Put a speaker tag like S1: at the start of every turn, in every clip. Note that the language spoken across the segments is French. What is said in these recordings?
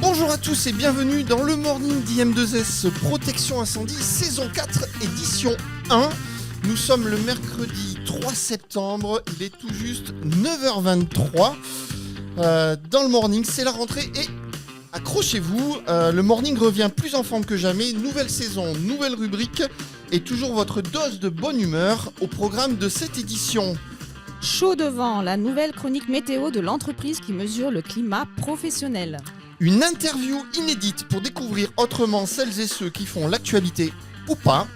S1: Bonjour à tous et bienvenue dans le Morning d'IM2S Protection Incendie saison 4 édition 1. Nous sommes le mercredi 3 septembre, il est tout juste 9h23. Dans le Morning, c'est la rentrée et accrochez-vous, le Morning revient plus en forme que jamais. Nouvelle saison, nouvelle rubrique et toujours votre dose de bonne humeur au programme de cette édition.
S2: Chaud devant, la nouvelle chronique météo de l'entreprise qui mesure le climat professionnel.
S1: Une interview inédite pour découvrir autrement celles et ceux qui font l'actualité ou pas.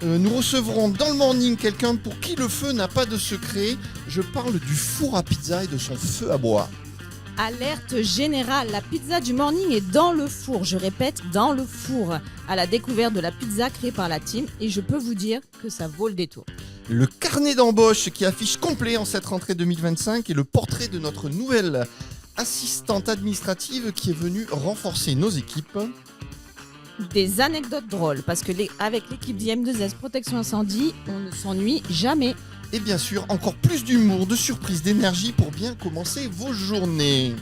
S1: Nous recevrons dans le Morning quelqu'un pour qui le feu n'a pas de secret. Je parle du four à pizza et de son feu à bois.
S2: Alerte générale, la pizza du Morning est dans le four, je répète, dans le four, à la découverte de la pizza créée par la team et je peux vous dire que ça vaut le détour.
S1: Le carnet d'embauche qui affiche complet en cette rentrée 2025 et le portrait de notre nouvelle assistante administrative qui est venue renforcer nos équipes.
S2: Des anecdotes drôles, parce que avec l'équipe d'IM2S Protection Incendie, on ne s'ennuie jamais.
S1: Et bien sûr, encore plus d'humour, de surprise, d'énergie pour bien commencer vos journées.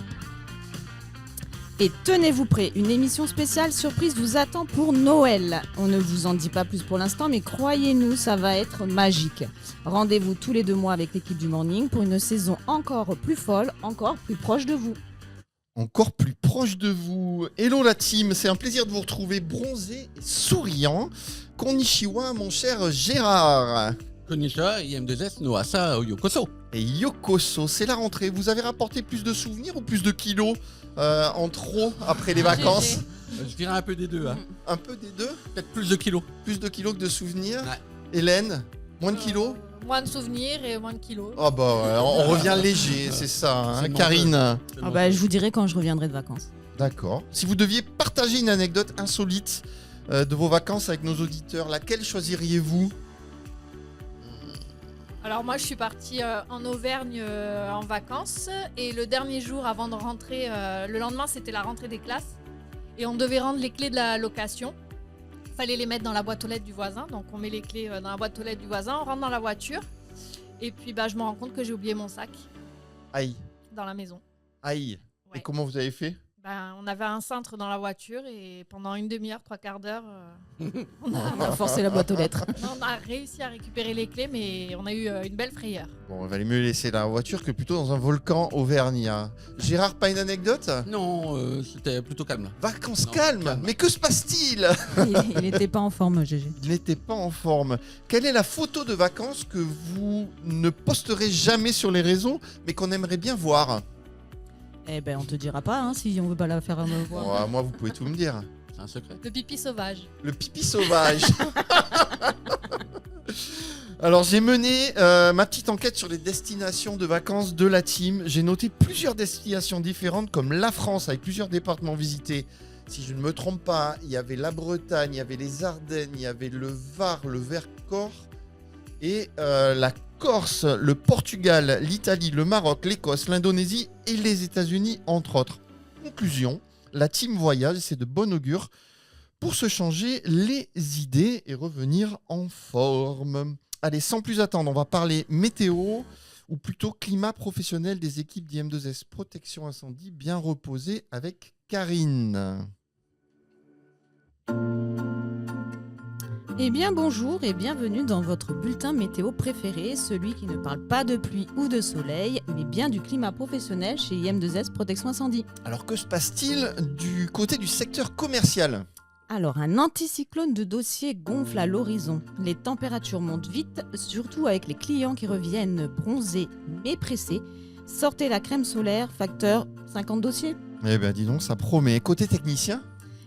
S2: Et tenez-vous prêts, une émission spéciale surprise vous attend pour Noël. On ne vous en dit pas plus pour l'instant, mais croyez-nous, ça va être magique. Rendez-vous tous les 2 mois avec l'équipe du Morning pour une saison encore plus folle, encore plus proche de vous.
S1: Encore plus proche de vous. Hello la team, c'est un plaisir de vous retrouver bronzé et souriant. Konnichiwa mon cher Gérard.
S3: Konnichiwa, IM2S no asa yokoso.
S1: Et yokoso, c'est la rentrée. Vous avez rapporté plus de souvenirs ou plus de kilos en trop après les vacances?
S3: Je dirais un peu des deux. Hein.
S1: Un peu des deux?
S3: Peut-être plus de kilos.
S1: Plus de kilos que de souvenirs?
S3: Ouais.
S1: Hélène, moins de kilos?
S4: Moins de souvenirs et moins de kilos.
S1: Oh bah ouais, on revient léger, c'est ça. Hein.
S3: C'est
S1: Karine?
S2: Je vous dirai quand je reviendrai de vacances.
S1: D'accord. Si vous deviez partager une anecdote insolite de vos vacances avec nos auditeurs, laquelle choisiriez-vous?
S4: Alors moi je suis partie en Auvergne en vacances et le dernier jour avant de rentrer, le lendemain c'était la rentrée des classes et on devait rendre les clés de la location. Fallait les mettre dans la boîte aux lettres du voisin, donc on met les clés dans la boîte aux lettres du voisin, on rentre dans la voiture et puis je me rends compte que j'ai oublié mon sac
S1: Aïe,
S4: dans la maison.
S1: aïe.
S4: Ouais.
S1: Et comment vous avez fait?
S4: On avait un cintre dans la voiture et pendant une demi-heure, 3/4 d'heure,
S2: On a forcé la boîte aux lettres.
S4: on a réussi à récupérer les clés mais on a eu une belle frayeur.
S1: Bon, il valait mieux laisser la voiture que plutôt dans un volcan auvergnat. Gérard, pas une anecdote?
S3: Non, c'était plutôt calme là.
S1: Vacances
S3: Non,
S1: calmes.
S3: calme.
S1: Mais que se passe-t-il?
S2: Il n'était pas en forme, GG.
S1: Il n'était pas en forme. Quelle est la photo de vacances que vous ne posterez jamais sur les réseaux, mais qu'on aimerait bien voir?
S2: Eh ben, on te dira pas hein, si on veut pas la faire me voir.
S1: Oh, moi, vous pouvez tout me dire.
S3: C'est un secret.
S4: Le pipi sauvage.
S1: Le pipi sauvage. Alors j'ai mené ma petite enquête sur les destinations de vacances de la team. J'ai noté plusieurs destinations différentes comme la France avec plusieurs départements visités. Si je ne me trompe pas, il y avait la Bretagne, il y avait les Ardennes, il y avait le Var, le Vercors et la Corse, le Portugal, l'Italie, le Maroc, l'Écosse, l'Indonésie et les États-Unis entre autres. Conclusion, la team voyage, c'est de bon augure pour se changer les idées et revenir en forme. Allez, sans plus attendre, on va parler météo, ou plutôt climat professionnel des équipes d'IM2S Protection Incendie bien reposées avec Karine.
S2: Eh bien bonjour et bienvenue dans votre bulletin météo préféré, celui qui ne parle pas de pluie ou de soleil, mais bien du climat professionnel chez IM2S Protection Incendie.
S1: Alors que se passe-t-il du côté du secteur commercial ?
S2: Alors, un anticyclone de dossiers gonfle à l'horizon. Les températures montent vite, surtout avec les clients qui reviennent bronzés mais pressés. Sortez la crème solaire, facteur 50 dossiers.
S1: Eh bien dis donc, ça promet. Côté technicien ?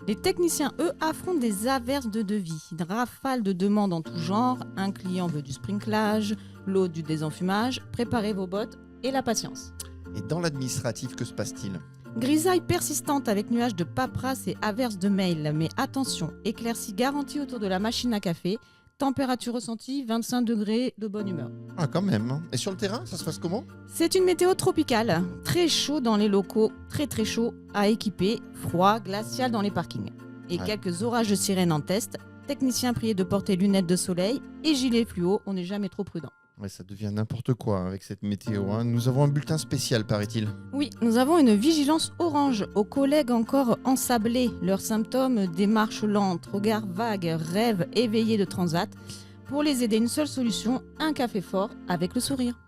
S2: Les techniciens, eux, affrontent des averses de devis, une rafale de demandes en tout genre. Un client veut du sprinklage, l'autre du désenfumage. Préparez vos bottes et la patience.
S1: Et dans l'administratif, que se passe-t-il ?
S2: Grisaille persistante avec nuages de paperasse et averses de mails. Mais attention, éclaircie garantie autour de la machine à café. Température ressentie, 25 degrés, de bonne humeur.
S1: Ah quand même. Et sur le terrain, ça se passe comment ?
S2: C'est une météo tropicale. Très chaud dans les locaux, très chaud à équiper. Froid, glacial dans les parkings. Et
S1: Ouais.
S2: quelques orages de sirène en test. Technicien prié de porter lunettes de soleil et gilet fluo, on n'est jamais trop prudent.
S1: Ouais, ça devient n'importe quoi avec cette météo. Hein. Nous avons un bulletin spécial, paraît-il.
S2: Oui, nous avons une vigilance orange aux collègues encore ensablés. Leurs symptômes, démarche lente, regard vague, rêve éveillé de transat. Pour les aider, une seule solution, un café fort avec le sourire.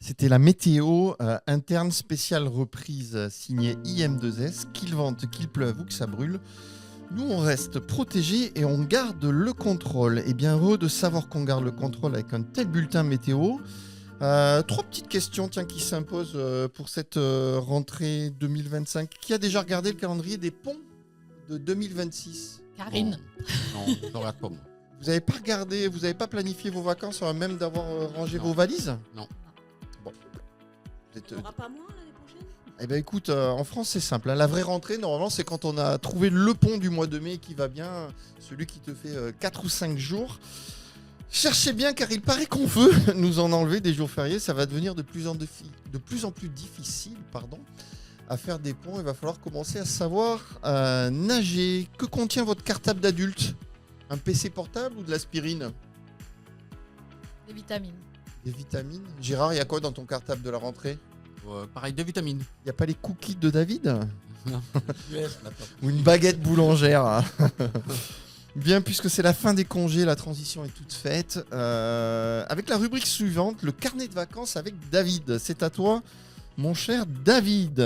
S1: C'était la météo interne spéciale reprise signée IM2S. Qu'il vente, qu'il pleuve ou que ça brûle. Nous, on reste protégés et on garde le contrôle. Et bien heureux de savoir qu'on garde le contrôle avec un tel bulletin météo. 3 petites questions qui s'imposent pour cette rentrée 2025. Qui a déjà regardé le calendrier des ponts de 2026 ?
S4: Karine.
S3: Non, je ne regarde pas moi.
S1: Vous n'avez pas regardé, vous n'avez pas planifié vos vacances avant même d'avoir rangé
S3: Non.
S1: vos valises ?
S3: Non.
S1: Bon. Vous êtes,
S2: pas moins l'année prochaine ?
S1: Eh bien écoute, en France c'est simple. La vraie rentrée, normalement, c'est quand on a trouvé le pont du mois de mai qui va bien, celui qui te fait 4 ou 5 jours. Cherchez bien car il paraît qu'on veut nous en enlever des jours fériés. Ça va devenir de plus en plus difficile à faire des ponts. Il va falloir commencer à savoir nager. Que contient votre cartable d'adulte ? Un PC portable ou de l'aspirine ?
S4: Des vitamines.
S1: Des vitamines. Gérard, il y a quoi dans ton cartable de la rentrée ?
S3: Pareil, des vitamines.
S1: Il n'y a pas les cookies de David ?
S3: Non. US, laptop.
S1: Ou une baguette boulangère. Bien, puisque c'est la fin des congés, la transition est toute faite. Avec la rubrique suivante, le carnet de vacances avec David. C'est à toi, mon cher David.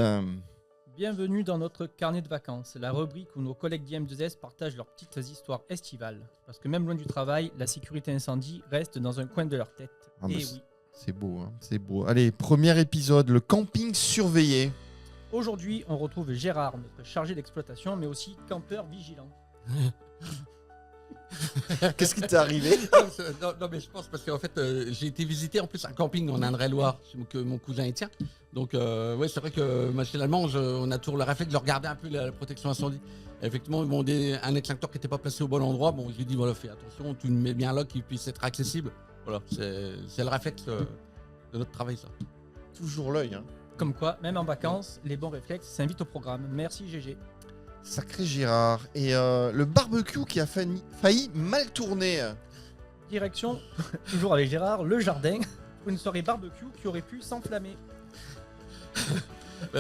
S5: Bienvenue dans notre carnet de vacances, la rubrique où nos collègues d'IM2S partagent leurs petites histoires estivales. Parce que même loin du travail, la sécurité incendie reste dans un coin de leur tête.
S1: Ah, mais
S5: Et oui.
S1: C'est beau, hein, c'est beau. Allez, premier épisode, le camping surveillé.
S5: Aujourd'hui, on retrouve Gérard, notre chargé d'exploitation, mais aussi campeur vigilant.
S1: Qu'est-ce qui t'est arrivé ?
S3: Non, mais je pense parce qu'en fait, j'ai été visiter en plus un camping en Indre-et-Loire que mon cousin y tient. Donc, ouais, c'est vrai que machinalement, on a toujours le réflexe de regarder un peu la protection incendie. Et effectivement, bon, un extincteur qui n'était pas placé au bon endroit, bon, je lui ai dit, voilà, fais attention, tu le mets bien là, qu'il puisse être accessible. Voilà, c'est le réflexe de notre travail, ça.
S1: Toujours l'œil, hein.
S5: Comme quoi, même en vacances, les bons réflexes s'invitent au programme. Merci GG.
S1: Sacré Gérard. Et le barbecue qui a failli mal tourner.
S5: Direction, toujours avec Gérard, le jardin, pour une soirée barbecue qui aurait pu s'enflammer.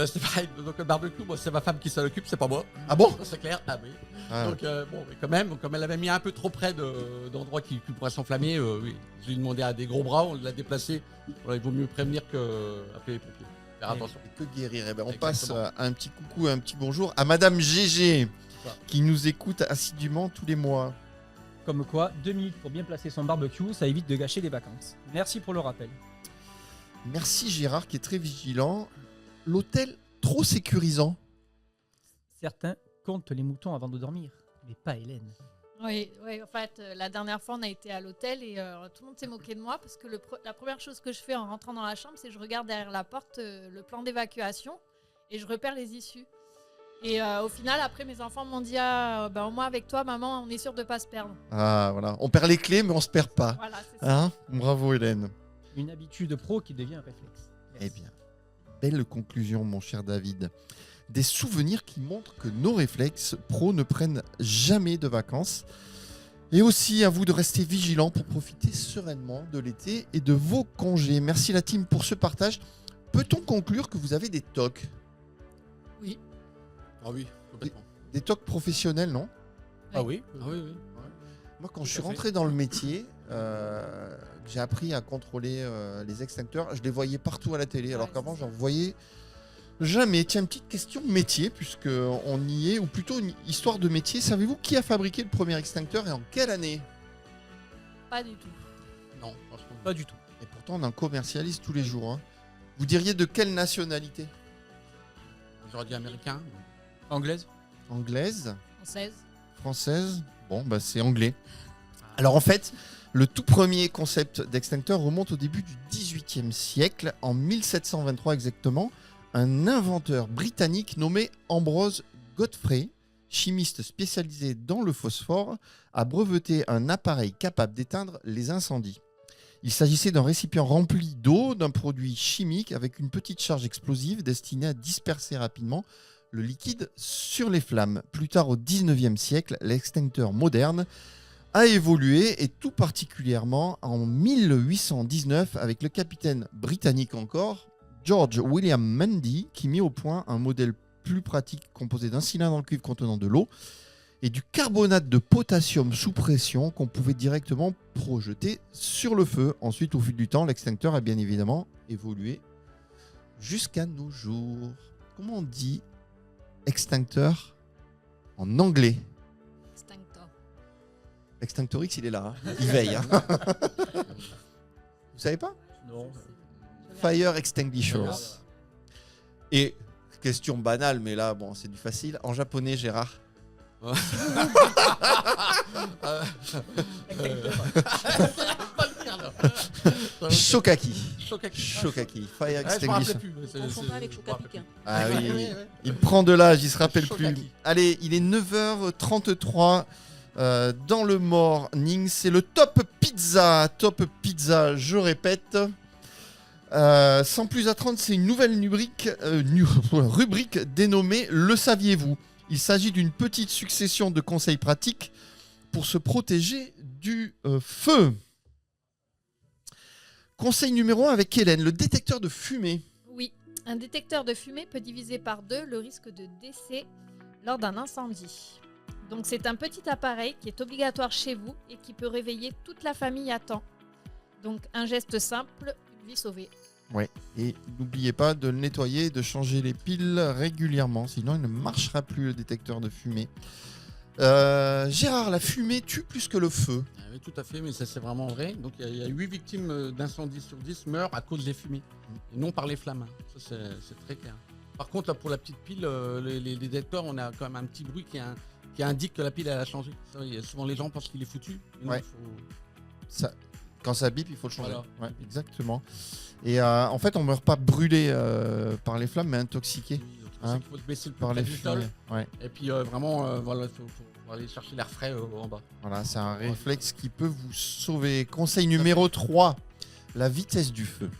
S3: C'est pareil, donc le barbecue, moi, c'est ma femme qui s'en occupe, c'est pas moi.
S1: Ah bon ?
S3: Ça, c'est clair. Ah oui.
S1: Ah.
S3: Donc, bon, mais quand même, comme elle avait mis un peu trop près d'endroits qui pourraient s'enflammer, oui. Je lui ai demandé à des gros bras, on l'a déplacé. Voilà, il vaut mieux prévenir qu'appeler les pompiers. Faire attention.
S1: Que guérir. Eh ben, on
S3: Exactement.
S1: passe un petit coucou, un petit bonjour à Madame GG qui nous écoute assidûment tous les mois.
S5: Comme quoi, 2 minutes pour bien placer son barbecue, ça évite de gâcher les vacances. Merci pour le rappel.
S1: Merci Gérard qui est très vigilant. L'hôtel trop sécurisant.
S5: Certains comptent les moutons avant de dormir, mais pas Hélène.
S4: Oui, en fait, la dernière fois, on a été à l'hôtel et tout le monde s'est moqué de moi parce que la première chose que je fais en rentrant dans la chambre, c'est que je regarde derrière la porte le plan d'évacuation et je repère les issues. Et au final, après, mes enfants m'ont dit au moins avec toi, maman, on est sûr de ne pas se perdre.
S1: Ah voilà, on perd les clés mais on se perd pas.
S4: Voilà, c'est ça.
S1: Hein ? Bravo Hélène.
S5: Une habitude pro qui devient un réflexe.
S1: Eh
S5: Merci.
S1: bien, belle conclusion mon cher David. Des souvenirs qui montrent que nos réflexes pros ne prennent jamais de vacances. Et aussi à vous de rester vigilants pour profiter sereinement de l'été et de vos congés. Merci la team pour ce partage. Peut-on conclure que vous avez des tocs ?
S4: Oui.
S3: Ah oui, complètement.
S1: Des tocs professionnels, non ?
S3: Ah oui, oui.
S1: Moi, quand je suis
S5: à fait.
S1: rentré dans le métier, j'ai appris à contrôler les extincteurs. Je les voyais partout à la télé, alors
S4: Ouais,
S1: qu'avant,
S4: c'est
S1: j'en
S4: ça.
S1: voyais jamais. Tiens, une petite question métier, puisqu'on y est, ou plutôt une histoire de métier. Savez-vous qui a fabriqué le premier extincteur et en quelle année ?
S4: Pas du tout.
S3: Non, franchement.
S5: Pas du tout.
S1: Et pourtant, on en commercialise tous les jours. Hein. Vous diriez de quelle nationalité ?
S3: J'aurais dit américain.
S5: Anglaise ?
S1: Anglaise ?
S4: Française.
S1: Française ? Bon, bah c'est anglais. Alors en fait, le tout premier concept d'extincteur remonte au début du XVIIIe siècle, en 1723 exactement. Un inventeur britannique nommé Ambrose Godfrey, chimiste spécialisé dans le phosphore, a breveté un appareil capable d'éteindre les incendies. Il s'agissait d'un récipient rempli d'eau, d'un produit chimique avec une petite charge explosive destinée à disperser rapidement le liquide sur les flammes. Plus tard, au 19e siècle, l'extincteur moderne a évolué et tout particulièrement en 1819 avec le capitaine britannique encore, George William Mundy, qui mit au point un modèle plus pratique composé d'un cylindre en cuivre contenant de l'eau et du carbonate de potassium sous pression qu'on pouvait directement projeter sur le feu. Ensuite, au fil du temps, l'extincteur a bien évidemment évolué jusqu'à nos jours. Comment on dit extincteur en anglais?
S4: Extinctor.
S1: Extinctorix, il est là. Hein. Il veille. Hein. Vous savez pas?
S5: Non.
S1: Fire extinguishers. Et question banale, mais là, bon, c'est du facile. En japonais, Gérard. Shokaki. Shokaki. Fire extinguisher.
S6: On confond pas avec Chocapic. Hein.
S1: Ah oui, il prend de l'âge, il se rappelle plus.
S3: Shokaki.
S1: Allez, il est 9h33 dans le morning. C'est le Top Pizza. Top Pizza, je répète. Sans plus attendre, c'est une nouvelle rubrique dénommée Le saviez-vous. Il s'agit d'une petite succession de conseils pratiques pour se protéger du feu. Conseil numéro 1 avec Hélène, le détecteur de fumée.
S4: Oui, un détecteur de fumée peut diviser par 2 le risque de décès lors d'un incendie. Donc c'est un petit appareil qui est obligatoire chez vous et qui peut réveiller toute la famille à temps. Donc un geste simple, une vie sauvée.
S1: Ouais. Et n'oubliez pas de le nettoyer et de changer les piles régulièrement, sinon il ne marchera plus le détecteur de fumée. Gérard, la fumée tue plus que le feu.
S3: Ah oui, tout à fait, mais ça c'est vraiment vrai. Donc il y a 8 victimes d'incendie sur 10 meurent à cause des fumées, et non par les flammes. Ça c'est très clair. Par contre, là, pour la petite pile, les détecteurs, on a quand même un petit bruit qui indique que la pile elle a changé. Ça, souvent les gens pensent qu'il est foutu. Et non,
S1: Ouais. Quand ça bip, il faut le changer.
S3: Voilà.
S1: Ouais, exactement. Et en fait, on ne meurt pas brûlé par les flammes, mais intoxiqué
S3: Il faut se baisser le
S1: par les
S3: du sol.
S1: fumées. Ouais.
S3: Et puis vraiment, voilà, faut aller chercher l'air frais en bas.
S1: Voilà, c'est un réflexe qui peut vous sauver. Conseil numéro 3, la vitesse du feu.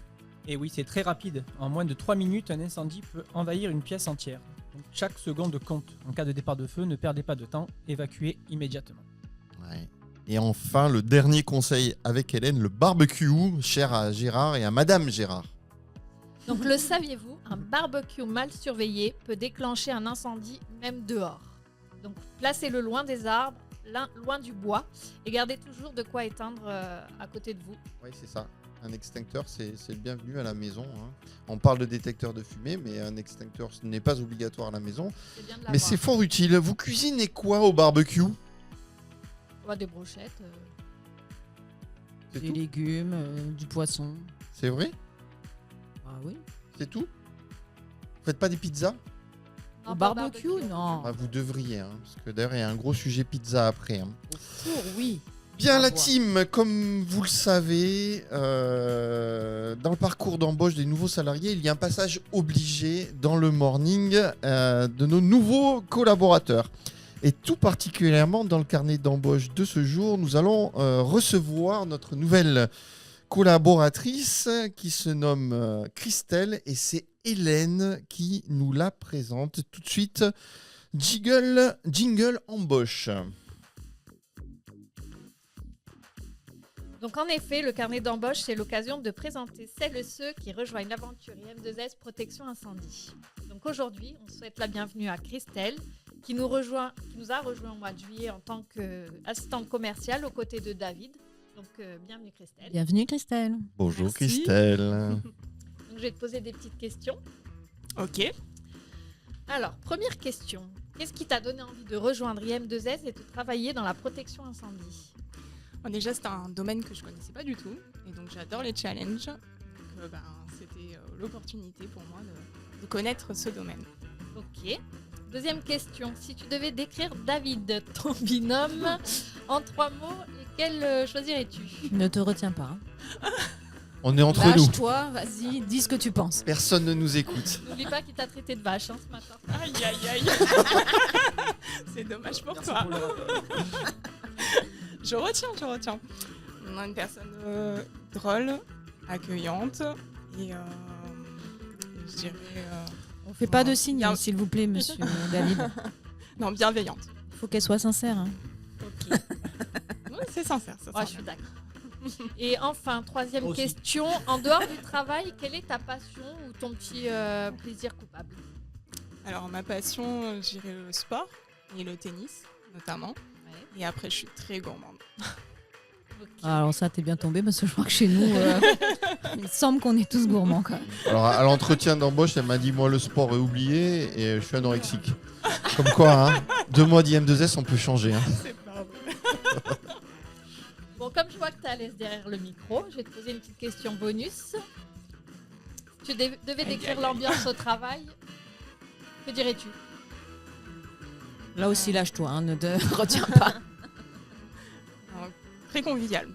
S5: Et oui, c'est très rapide. En moins de 3 minutes, un incendie peut envahir une pièce entière. Donc, chaque seconde compte. En cas de départ de feu, ne perdez pas de temps, évacuez immédiatement.
S1: Ouais. Et enfin, le dernier conseil avec Hélène, le barbecue, cher à Gérard et à Madame Gérard.
S4: Donc le saviez-vous, un barbecue mal surveillé peut déclencher un incendie même dehors. Donc placez-le loin des arbres, loin du bois et gardez toujours de quoi éteindre à côté de vous.
S1: Oui, c'est ça. Un extincteur, c'est le bienvenu à la maison. Hein. On parle de détecteur de fumée, mais un extincteur ce n'est pas obligatoire à la maison.
S4: C'est bien de
S1: Mais
S4: l'avoir.
S1: c'est fort utile. Vous cuisinez quoi au barbecue?
S4: Ouais, des brochettes.
S1: C'est
S2: Des
S1: tout
S2: légumes, du poisson.
S1: C'est vrai?
S2: Ah oui.
S1: C'est tout? Vous faites pas des pizzas?
S4: Non,
S2: Au
S4: pas
S2: barbecue,
S4: barbecue.
S2: non.
S1: Ah, vous devriez, hein, parce que d'ailleurs, il y a un gros sujet pizza après. Hein.
S2: Au four, oui.
S1: Bien, la
S2: Ah, ouais.
S1: team, comme vous le savez, dans le parcours d'embauche des nouveaux salariés, il y a un passage obligé dans le morning de nos nouveaux collaborateurs. Et tout particulièrement dans le carnet d'embauche de ce jour, nous allons recevoir notre nouvelle collaboratrice qui se nomme Christelle et c'est Hélène qui nous la présente. Tout de suite, jingle embauche.
S4: Donc en effet, le carnet d'embauche, c'est l'occasion de présenter celles et ceux qui rejoignent l'aventure IM2S Protection Incendie. Donc aujourd'hui, on souhaite la bienvenue à Christelle, qui nous a rejoint au mois de juillet en tant qu'assistante commerciale aux côtés de David. Donc bienvenue Christelle.
S2: Bienvenue Christelle.
S1: Bonjour
S6: Merci.
S1: Christelle.
S4: Donc je vais te poser des petites questions.
S6: Ok.
S4: Alors, première question. Qu'est-ce qui t'a donné envie de rejoindre IM2S et de travailler dans la protection incendie?
S6: Bon, déjà, c'est un domaine que je connaissais pas du tout. Et donc, j'adore les challenges. Donc, c'était l'opportunité pour moi de connaître ce domaine.
S4: Ok. Deuxième question. Si tu devais décrire David, ton binôme, en 3 mots, lesquels choisirais-tu?
S2: Ne te retiens pas.
S1: On est entre nous.
S2: Lâche-toi, vas-y, dis ce que tu penses.
S1: Personne ne nous écoute.
S4: N'oublie pas qu'il t'a traité de vache ce matin.
S6: Aïe, aïe, aïe. C'est dommage pour toi. Je retiens. On a une personne drôle, accueillante et je dirais
S2: On fait pas de signes, hein, s'il vous plaît, monsieur David.
S6: Non, bienveillante.
S2: Il faut qu'elle soit sincère. Hein.
S4: Ok.
S6: Ouais, c'est sincère. C'est
S4: Ouais, je
S6: sincère.
S4: suis d'accord. Et enfin, troisième
S3: Aussi.
S4: question. En dehors du travail, quelle est ta passion ou ton petit plaisir coupable?
S6: Alors, ma passion, j'irais le sport et le tennis, notamment. Et après, je suis très gourmande.
S4: Ok.
S2: Alors ça, t'es bien tombé parce que je crois que chez nous, il semble qu'on est tous gourmands. Quoi.
S1: Alors, à l'entretien d'embauche, elle m'a dit moi, le sport est oublié et je suis anorexique. Comme quoi, hein, 2 mois d'IM2S, on peut changer. Hein.
S6: C'est pas vrai.
S4: Bon, comme je vois que tu es à l'aise derrière le micro, je vais te poser une petite question bonus. Tu devais décrire l'ambiance au travail. Que dirais-tu?
S2: Là aussi, lâche-toi, hein, ne te retiens pas.
S6: Alors, très convivial.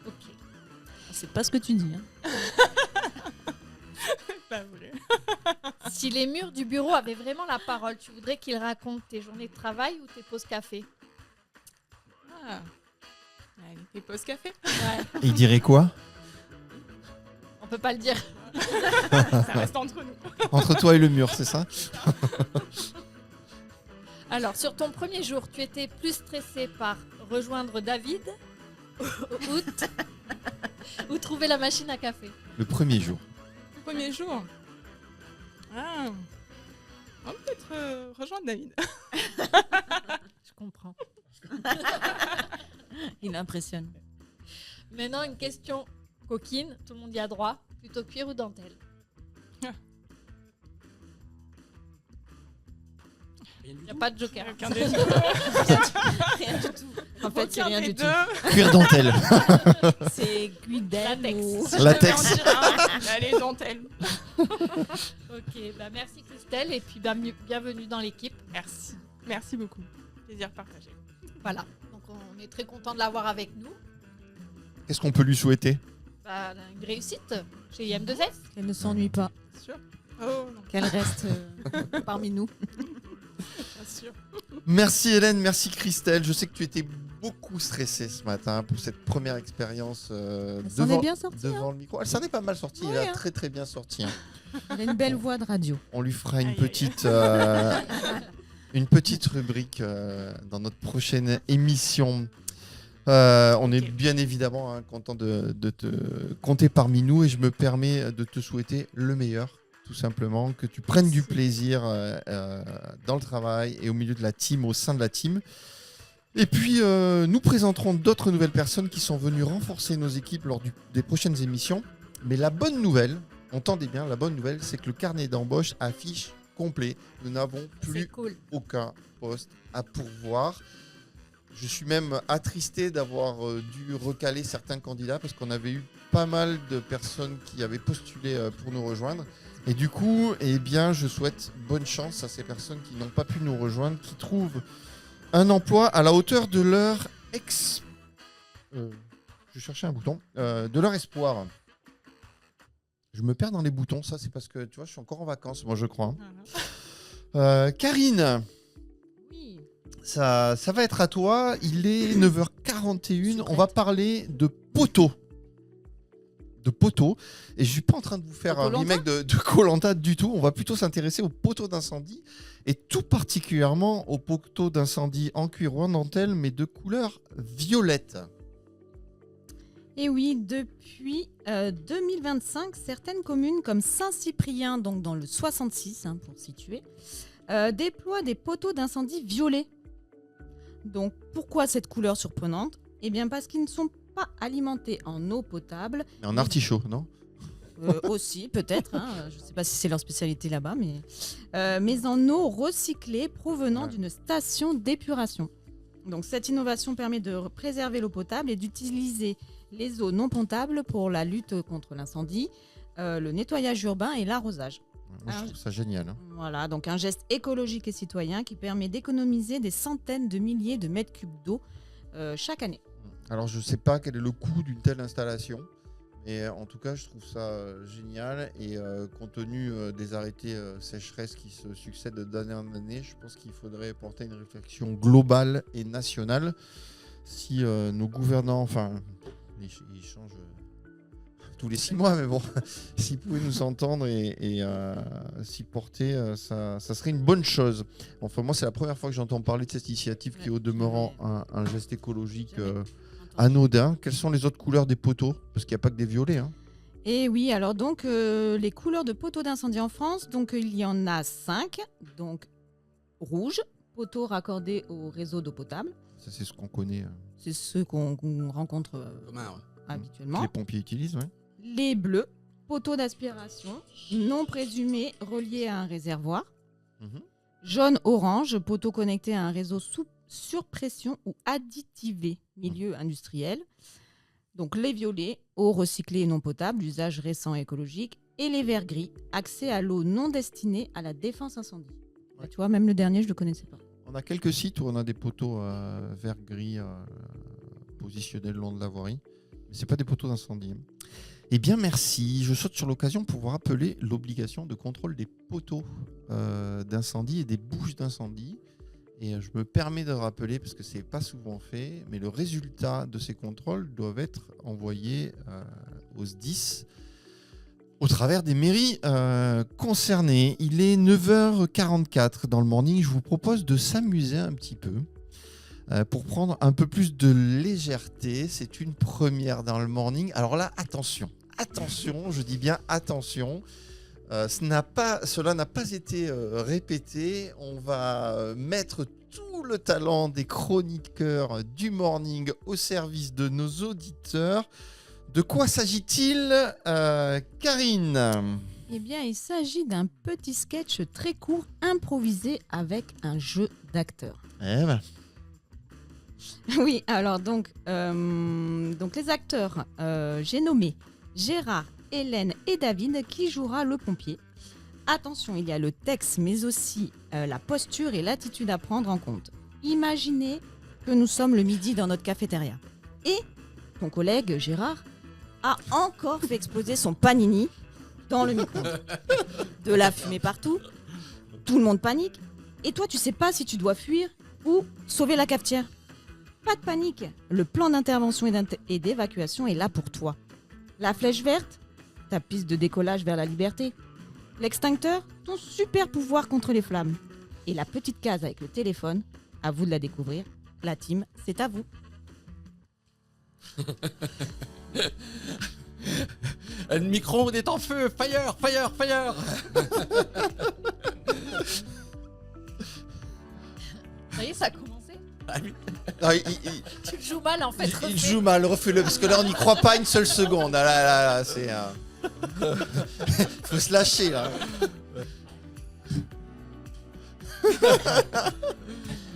S4: Ok.
S2: C'est pas ce que tu dis. Hein.
S6: Pas voulu.
S4: Si les murs du bureau avaient vraiment la parole, tu voudrais qu'ils racontent tes journées de travail ou tes pauses café?
S6: Ah. Allez, tes pauses café.
S4: Ouais,
S1: Il dirait quoi?
S4: on peut pas le dire.
S6: Ça reste entre nous.
S1: Entre toi et le mur, c'est ça?
S4: Alors, sur ton premier jour, tu étais plus stressé par rejoindre David ou trouver la machine à café?
S1: Le premier jour.
S6: Premier jour. Ah. On va peut-être rejoindre David.
S4: Je comprends.
S2: Il impressionne.
S4: Maintenant, une question coquine, tout le monde y a droit. Plutôt cuir ou dentelle? Il n'y a pas de joker.
S6: Aucun des deux.
S2: Rien du tout. En fait, c'est
S6: Aucun
S2: rien
S6: des
S2: du tout.
S6: deux.
S1: Cuir dentelle.
S2: C'est guidel
S4: Latex.
S2: ou...
S6: Je
S1: Latex.
S6: vais en dire un. Allez, dentelle.
S4: Ok, bah merci Christelle et puis bienvenue dans l'équipe.
S6: Merci. Merci beaucoup. Plaisir partagé.
S4: Voilà, donc on est très content de l'avoir avec nous.
S1: Qu'est-ce qu'on peut lui souhaiter?
S4: Bah, une réussite chez IM2S.
S2: Elle ne s'ennuie pas.
S6: Bien sûr. Oh non,
S2: Qu'elle reste parmi nous.
S6: bien sûr.
S1: Merci Hélène, merci Christelle. Je sais que tu étais beaucoup stressée ce matin pour cette première expérience
S2: Elle s'en est
S1: devant,
S2: bien sortie.
S1: devant le micro. Elle s'en est pas mal sortie, elle
S2: Ouais,
S1: a
S2: hein.
S1: très très bien sorti. Hein.
S2: Elle a une belle voix de radio.
S1: On lui fera
S6: Aïe,
S1: une petite rubrique dans notre prochaine émission. On est bien évidemment content de te compter parmi nous et je me permets de te souhaiter le meilleur, tout simplement, que tu prennes du plaisir dans le travail et au milieu de la team, au sein de la team. Et puis, nous présenterons d'autres nouvelles personnes qui sont venues renforcer nos équipes lors des prochaines émissions. Mais la bonne nouvelle, entendez bien, la bonne nouvelle, c'est que le carnet d'embauche affiche complet. Nous n'avons plus
S4: C'est cool.
S1: aucun poste à pourvoir. Je suis même attristé d'avoir dû recaler certains candidats parce qu'on avait eu pas mal de personnes qui avaient postulé pour nous rejoindre. Et du coup, eh bien, je souhaite bonne chance à ces personnes qui n'ont pas pu nous rejoindre, qui trouvent un emploi à la hauteur de leur je cherchais un bouton. De leur espoir. Je me perds dans les boutons, ça c'est parce que tu vois, je suis encore en vacances, moi je crois.
S6: Voilà.
S1: Karine,
S2: Oui.
S1: ça va être à toi. Il est 9h41. On va parler de poteaux. De poteaux. Et je suis pas en train de vous faire un
S2: Koh-Lanta
S1: remake de Koh-Lanta du tout. On va plutôt s'intéresser aux poteaux d'incendie. Et tout particulièrement aux poteaux d'incendie en cuir ou en dentelle, mais de couleur violette.
S2: Et oui, depuis 2025, certaines communes comme Saint-Cyprien, donc dans le 66 pour situer, déploient des poteaux d'incendie violets. Donc pourquoi cette couleur surprenante? Eh bien parce qu'ils ne sont pas alimentés en eau potable.
S1: Et en artichaut, non?
S2: Aussi, peut-être. Je ne sais pas si c'est leur spécialité là-bas, mais en eau recyclée provenant
S1: Ouais.
S2: d'une station d'épuration. Donc cette innovation permet de préserver l'eau potable et d'utiliser les eaux non potables pour la lutte contre l'incendie, le nettoyage urbain et l'arrosage.
S1: Moi, je trouve ça génial. Hein.
S2: Voilà, donc un geste écologique et citoyen qui permet d'économiser des centaines de milliers de mètres cubes d'eau chaque année.
S1: Alors, je sais pas quel est le coût d'une telle installation. Mais en tout cas, je trouve ça génial. Et compte tenu des arrêtés sécheresse qui se succèdent d'année en année, je pense qu'il faudrait porter une réflexion globale et nationale. Si nos gouvernants, enfin, ils changent tous les 6 mois, mais bon, s'ils pouvaient nous entendre et s'y porter, ça serait une bonne chose. Enfin, moi, c'est la première fois que j'entends parler de cette initiative qui est au demeurant un geste écologique anodin. Quelles sont les autres couleurs des poteaux? Parce qu'il n'y a pas que des violets. Hein.
S2: Et oui, alors donc les couleurs de poteaux d'incendie en France, donc il y en a 5. Donc rouge, poteaux raccordés au réseau d'eau potable.
S1: Ça, c'est ce qu'on connaît,
S2: C'est ceux qu'on rencontre
S3: Commun, ouais.
S1: que
S2: habituellement.
S1: les pompiers utilisent. Ouais.
S2: Les bleus, poteaux d'aspiration, non présumés reliés à un réservoir.
S1: Mhm.
S2: Jaune-orange, poteaux connectés à un réseau sur pression ou additivé, milieu industriel. Donc les violets, eau recyclée et non potable, usage récent et écologique. Et les verts gris, accès à l'eau non destinée à la défense incendie.
S1: Ouais.
S2: Et tu vois, même le dernier, je ne le connaissais pas.
S1: On a quelques sites où on a des poteaux vert-gris positionnés le long de la voirie. Mais ce pas des poteaux d'incendie. Eh bien, merci. Je saute sur l'occasion pour vous rappeler l'obligation de contrôle des poteaux d'incendie et des bouches d'incendie. Et je me permets de rappeler, parce que ce n'est pas souvent fait, mais le résultat de ces contrôles doivent être envoyés aux SDIS au travers des mairies concernées. Il est 9h44 dans le morning. Je vous propose de s'amuser un petit peu pour prendre un peu plus de légèreté. C'est une première dans le morning. Alors là, attention, je dis bien attention. Cela n'a pas été répété. On va mettre tout le talent des chroniqueurs du morning au service de nos auditeurs. De quoi s'agit-il, Karine ?
S2: Eh bien, il s'agit d'un petit sketch très court, improvisé avec un jeu d'acteurs.
S1: Eh ben.
S2: Oui, alors donc les acteurs, j'ai nommé Gérard, Hélène et David qui jouera le pompier. Attention, il y a le texte, mais aussi la posture et l'attitude à prendre en compte. Imaginez que nous sommes le midi dans notre cafétéria. Et ton collègue Gérard a encore fait exploser son panini dans le micro-ondes. De la fumée partout, tout le monde panique. Et toi, tu sais pas si tu dois fuir ou sauver la cafetière. Pas de panique, le plan d'intervention et d'évacuation est là pour toi. La flèche verte, ta piste de décollage vers la liberté. L'extincteur, ton super pouvoir contre les flammes. Et la petite case avec le téléphone, à vous de la découvrir. La team, c'est à vous.
S3: Le micro est en feu, fire, fire, fire.
S4: Ça y est, ça a commencé.
S3: Ah oui.
S1: Ah,
S4: Tu le joues mal en fait.
S1: il joue mal, refais-le, parce que là, on n'y croit pas une seule seconde. Ah, là, c'est... faut se lâcher, là.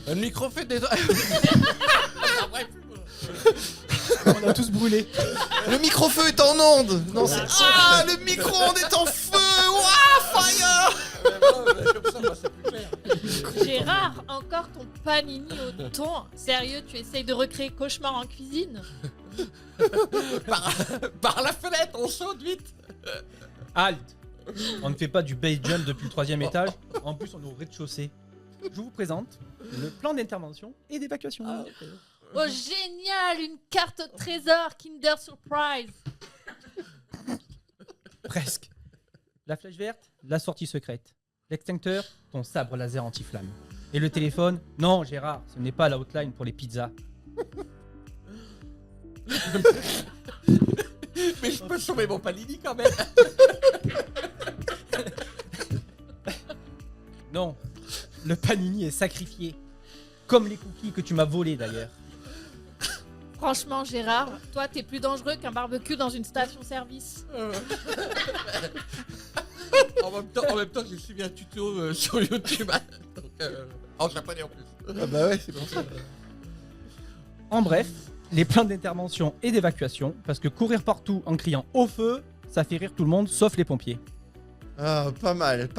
S3: Le micro fait des...
S5: On a tous brûlé.
S1: Le micro-feu est en onde. Non, c'est... Ah, le micro-ondes est en feu. Ouah, fire.
S3: Comme ça, moi, c'est plus clair.
S4: Gérard, encore ton panini au thon. Sérieux, tu essayes de recréer cauchemar en cuisine?
S3: Par la fenêtre, on saute vite.
S5: Halte. On ne fait pas du base jump depuis le 3e étage. En plus, on est au rez-de-chaussée. Je vous présente le plan d'intervention et d'évacuation.
S3: Ah,
S4: Oh génial, une carte au trésor Kinder Surprise.
S5: Presque. La flèche verte, la sortie secrète. L'extincteur, ton sabre laser anti-flamme. Et le téléphone, non Gérard, ce n'est pas la hotline pour les pizzas.
S3: Mais je peux sauver mon panini quand même.
S5: Non, le panini est sacrifié. Comme les cookies que tu m'as volés d'ailleurs.
S4: Franchement, Gérard, toi, t'es plus dangereux qu'un barbecue dans une station-service.
S3: En même temps, j'ai suivi un tuto sur YouTube. Donc, en japonais en plus.
S1: Ah bah ouais, c'est pour ça.
S5: En bref, les plans d'intervention et d'évacuation, parce que courir partout en criant au feu, ça fait rire tout le monde, sauf les pompiers.
S1: Ah, pas mal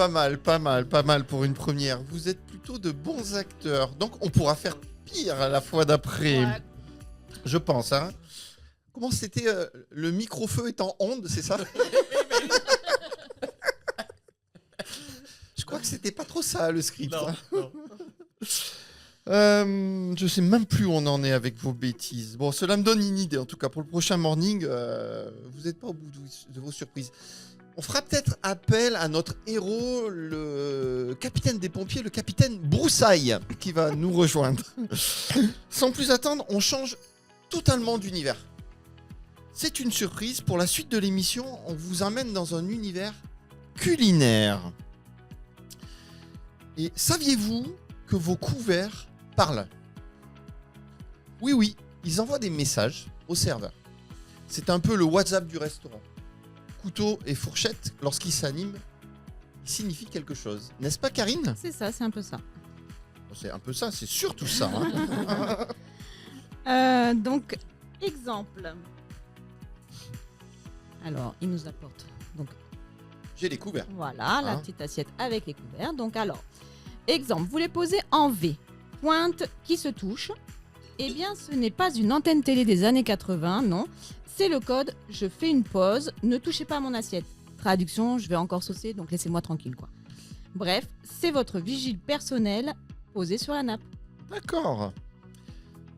S1: pour une première. Vous êtes plutôt de bons acteurs. Donc, on pourra faire pire à la fois d'après.
S4: Ouais.
S1: Je pense, hein. Comment c'était le micro-feu est en onde, c'est ça? Je crois que c'était pas trop ça, le script.
S3: Non,
S1: hein.
S3: non.
S1: Je sais même plus où on en est avec vos bêtises. Bon, cela me donne une idée. En tout cas, pour le prochain morning, vous n'êtes pas au bout de vos surprises. On fera peut-être appel à notre héros, le capitaine des pompiers, le capitaine Broussaille, qui va nous rejoindre. Sans plus attendre, on change totalement d'univers. C'est une surprise. Pour la suite de l'émission, on vous emmène dans un univers culinaire. Et saviez-vous que vos couverts parlent? Oui, ils envoient des messages au serveur. C'est un peu le WhatsApp du restaurant. Couteau et fourchette, lorsqu'ils s'animent, ils signifient quelque chose. N'est-ce pas, Karine?
S2: C'est ça, c'est un peu ça.
S1: C'est un peu ça, c'est surtout ça. Hein.
S2: Donc, exemple. Alors, il nous apporte. Donc,
S1: J'ai les couverts.
S2: voilà, la
S1: Hein
S2: petite assiette avec les couverts. Donc, alors, exemple, vous les posez en V. Pointe qui se touche. Eh bien, ce n'est pas une antenne télé des années 80, non. C'est le code « Je fais une pause, ne touchez pas à mon assiette ». Traduction, je vais encore saucer, donc laissez-moi tranquille, quoi. Bref, c'est votre vigile personnel posé sur la nappe.
S1: D'accord.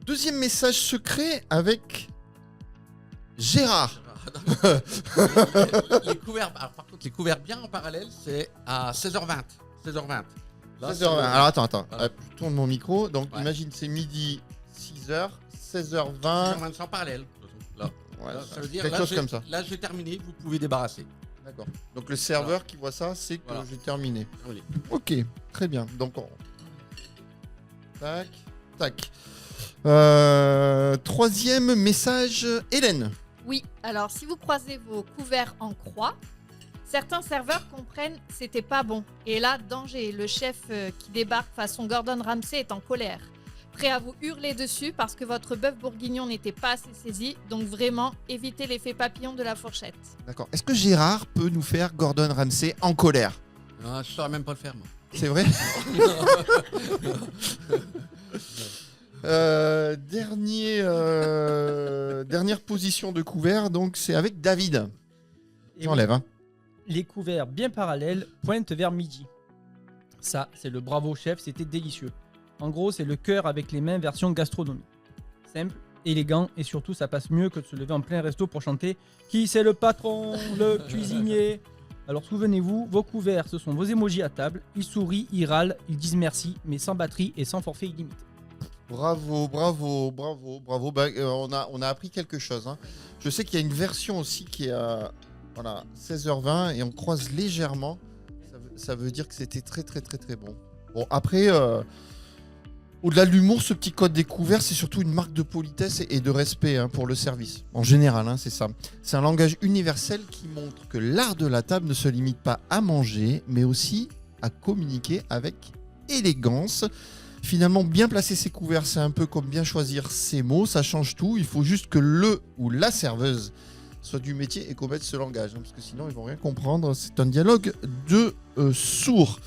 S1: Deuxième message secret avec Gérard.
S3: Les couverts, alors, par contre, les couverts bien en parallèle, c'est à 16h20. 16h20. Là,
S1: 16h20. Alors attends.
S3: Voilà.
S1: Je tourne mon micro. Donc
S3: Ouais.
S1: imagine, c'est midi 6h, 16h20.
S3: 16h20, c'est en parallèle. Là.
S1: Ouais,
S3: Là, ça veut dire,
S1: quelque
S3: là,
S1: chose
S3: j'ai-
S1: comme ça.
S3: Là, j'ai terminé, vous pouvez débarrasser.
S1: D'accord. Donc le serveur qui voit ça, c'est que
S3: Voilà.
S1: j'ai terminé.
S3: Allez.
S1: Ok, très bien. Donc on... Tac, tac. Troisième message, Hélène.
S4: Oui, alors si vous croisez vos couverts en croix, certains serveurs comprennent c'était pas bon. Et là, danger, le chef qui débarque façon Gordon Ramsay est en colère. Prêt à vous hurler dessus parce que votre bœuf bourguignon n'était pas assez saisi. Donc vraiment, évitez l'effet papillon de la fourchette.
S1: D'accord. Est-ce que Gérard peut nous faire Gordon Ramsay en colère?
S3: Ah, je saurais même pas le faire, moi.
S1: C'est vrai? Dernière position de couvert, donc c'est avec David.
S5: Et
S1: J'enlève, hein.
S5: les couverts bien parallèles pointent vers midi. Ça, c'est le bravo chef, c'était délicieux. En gros, c'est le cœur avec les mains version gastronomie. Simple, élégant et surtout, ça passe mieux que de se lever en plein resto pour chanter « Qui c'est le patron, le cuisinier ?» Alors souvenez-vous, vos couverts, ce sont vos emojis à table. Ils sourient, ils râlent, ils disent merci, mais sans batterie et sans forfait illimité.
S1: Bravo. Bah, on a appris quelque chose, hein. Je sais qu'il y a une version aussi qui est à 16h20 et on croise légèrement. Ça veut dire que c'était très bon. Bon, après, au-delà de l'humour, ce petit code découvert, c'est surtout une marque de politesse et de respect, hein, pour le service. En général, hein, c'est ça. C'est un langage universel qui montre que l'art de la table ne se limite pas à manger, mais aussi à communiquer avec élégance. Finalement, bien placer ses couverts, c'est un peu comme bien choisir ses mots. Ça change tout. Il faut juste que le ou la serveuse soit du métier et connaisse ce langage, hein, parce que sinon, ils vont rien comprendre. C'est un dialogue de sourds.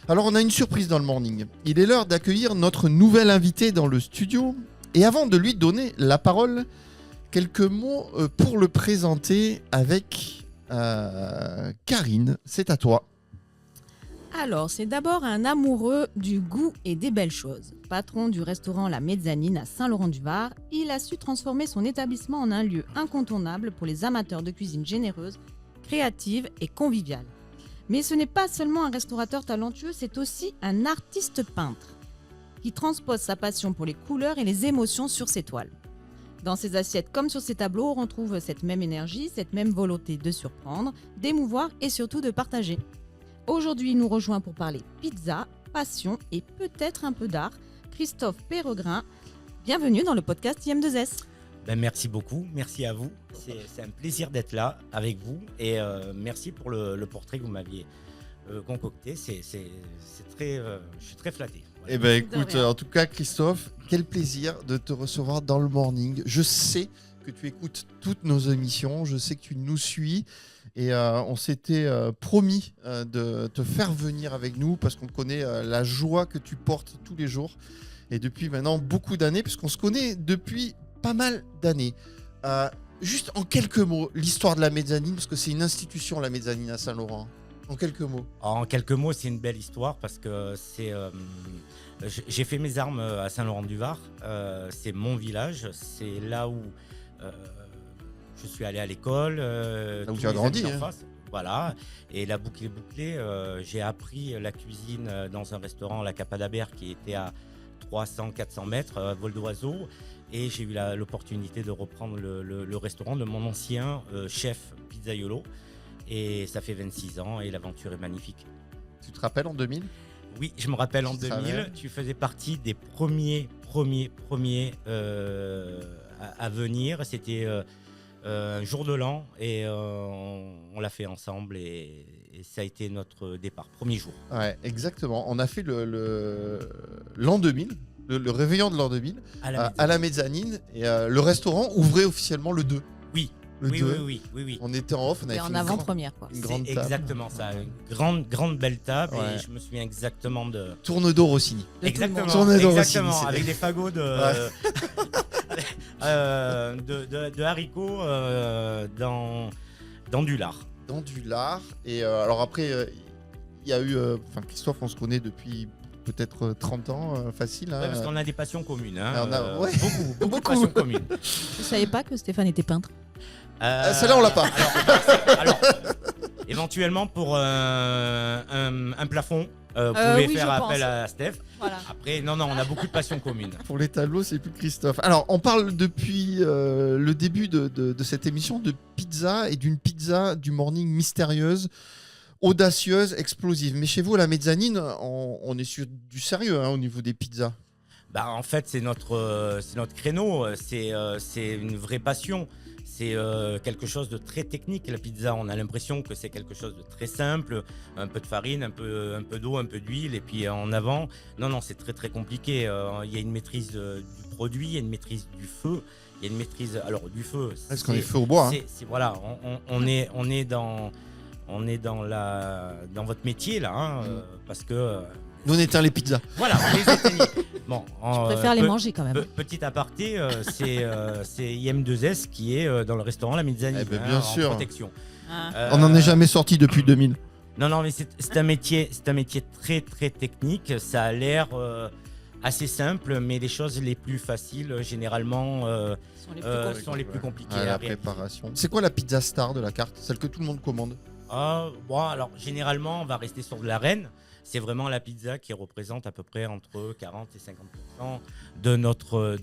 S1: Alors, on a une surprise dans le morning. Il est l'heure d'accueillir notre nouvel invité dans le studio. Et avant de lui donner la parole, quelques mots pour le présenter avec Karine. C'est à toi.
S2: Alors, c'est d'abord un amoureux du goût et des belles choses. Patron du restaurant La Mezzanine à Saint-Laurent-du-Var, il a su transformer son établissement en un lieu incontournable pour les amateurs de cuisine généreuse, créative et conviviale. Mais ce n'est pas seulement un restaurateur talentueux, c'est aussi un artiste peintre qui transpose sa passion pour les couleurs et les émotions sur ses toiles. Dans ses assiettes comme sur ses tableaux, on retrouve cette même énergie, cette même volonté de surprendre, d'émouvoir et surtout de partager. Aujourd'hui, il nous rejoint pour parler pizza, passion et peut-être un peu d'art. Christophe Péregrin, bienvenue dans le podcast IM2S.
S7: Ben, merci beaucoup, merci à vous. C'est un plaisir d'être là avec vous et merci pour le portrait que vous m'aviez concocté. C'est très, je suis très flatté. Voilà.
S1: Eh ben
S2: De
S1: écoute,
S2: rien.
S1: en tout cas Christophe, quel plaisir de te recevoir dans le morning. Je sais que tu écoutes toutes nos émissions, je sais que tu nous suis et on s'était promis de te faire venir avec nous parce qu'on connaît la joie que tu portes tous les jours et depuis maintenant beaucoup d'années, puisqu'on se connaît depuis pas mal d'années. Juste en quelques mots, l'histoire de la mezzanine, parce que c'est une institution la mezzanine à Saint-Laurent. En quelques mots.
S7: En quelques mots, c'est une belle histoire parce que j'ai fait mes armes à Saint-Laurent-du-Var. C'est mon village. C'est là où je suis allé à l'école.
S1: Là où
S7: tous
S1: tu as
S7: mes
S1: grandi,
S7: amis
S1: hein.
S7: d'enfance. Voilà. Et la boucle est bouclée. J'ai appris la cuisine dans un restaurant, la Capadabert, qui était à 300-400 mètres, à vol d'oiseau. Et j'ai eu l'opportunité de reprendre le restaurant de mon ancien chef pizzaiolo. Et ça fait 26 ans et l'aventure est magnifique.
S1: Tu te rappelles en 2000 ?
S7: Oui, je me rappelle en
S1: Tu
S7: 2000,
S1: savais.
S7: tu faisais partie des premiers à venir. C'était un jour de l'an et on l'a fait ensemble et ça a été notre départ, premier jour.
S1: Ouais, exactement. On a fait l'an 2000, le réveillon de l'an 2000, à la mezzanine. Et le restaurant ouvrait officiellement le 2.
S7: Oui.
S1: Le
S7: Oui,
S1: 2.
S7: oui.
S1: On était en off, on avait
S2: Et
S1: fait
S2: en
S1: une
S2: avant-première, quoi.
S1: une
S7: C'est
S1: grande table.
S7: exactement ça, une grande belle table
S1: Ouais.
S7: et je me souviens exactement de...
S1: Tourne d'eau Rossini.
S2: De tout le
S7: Exactement,
S2: monde.
S1: Tournez-le aussi,
S7: exactement,
S1: c'est-
S7: avec des fagots de haricots dans du lard.
S1: Dans du lard. Et alors après, il y a eu... Christophe, on se connaît depuis peut-être 30 ans, facile. Hein.
S7: Ouais, parce qu'on a des passions communes. Hein,
S1: on a- ouais.
S7: beaucoup de
S1: Beaucoup.
S7: passions communes.
S2: Je savais pas que Stéphane était peintre.
S1: Celle-là, on l'a pas.
S7: Alors, éventuellement, pour un plafond, vous pouvez
S2: oui,
S7: faire
S2: je
S7: appel
S2: pense.
S7: à Steph.
S2: Voilà.
S7: Après, non, on a beaucoup de passions communes.
S1: Pour les tableaux, c'est plus Christophe. Alors, on parle depuis le début de cette émission de pizza et d'une pizza du morning mystérieuse, audacieuse, explosive. Mais chez vous, à la mezzanine, on est sur du sérieux hein, au niveau des pizzas.
S7: Bah, en fait, c'est notre créneau. C'est une vraie passion. C'est quelque chose de très technique, la pizza. On a l'impression que c'est quelque chose de très simple. Un peu de farine, un peu d'eau, un peu d'huile, et puis en avant. Non, c'est très, très compliqué. Il y a une maîtrise du produit, il y a une maîtrise du feu. Il y a une maîtrise... Alors, du feu...
S1: Parce qu'on est feu au bois. Hein.
S7: Voilà, on est dans votre métier, là, hein, parce que...
S1: Nous, on éteint les pizzas.
S7: Voilà, on les éteignit. Bon,
S2: Je préfère les manger quand même.
S7: Petit aparté, c'est IM2S qui est dans le restaurant La Mezzanine,
S1: Eh ben, bien sûr.
S7: en protection.
S2: Ah.
S1: On n'en est jamais sorti depuis 2000.
S7: Non, mais c'est un métier très très technique. Ça a l'air assez simple, mais les choses les plus faciles généralement sont les plus compliquées.
S1: Ah, la
S7: à réaliser.
S1: préparation. C'est quoi la pizza star de la carte? Celle que tout le monde commande?
S7: Alors généralement, on va rester sur de la reine. C'est vraiment la pizza qui représente à peu près entre 40 et 50% de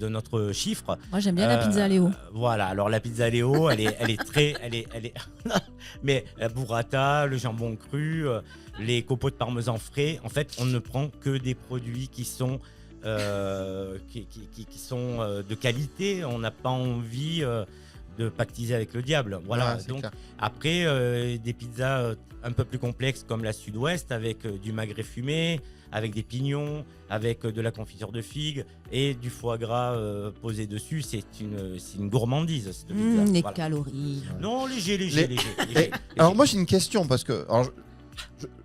S7: notre chiffre.
S2: Moi, j'aime bien la pizza Léo.
S7: Voilà, alors la pizza Léo, elle est très... Mais la burrata, le jambon cru, les copeaux de parmesan frais, en fait, on ne prend que des produits qui sont, qui sont de qualité. On n'a pas envie de pactiser avec le diable. Voilà,
S1: Ouais, c'est
S7: donc
S1: clair.
S7: après, des pizzas un peu plus complexes comme la Sud-Ouest, avec du magret fumé, avec des pignons, avec de la confiture de figues et du foie gras posé dessus. C'est une gourmandise, cette pizza.
S2: Les
S7: Voilà.
S2: calories.
S7: Non, léger.
S1: Alors moi j'ai une question parce que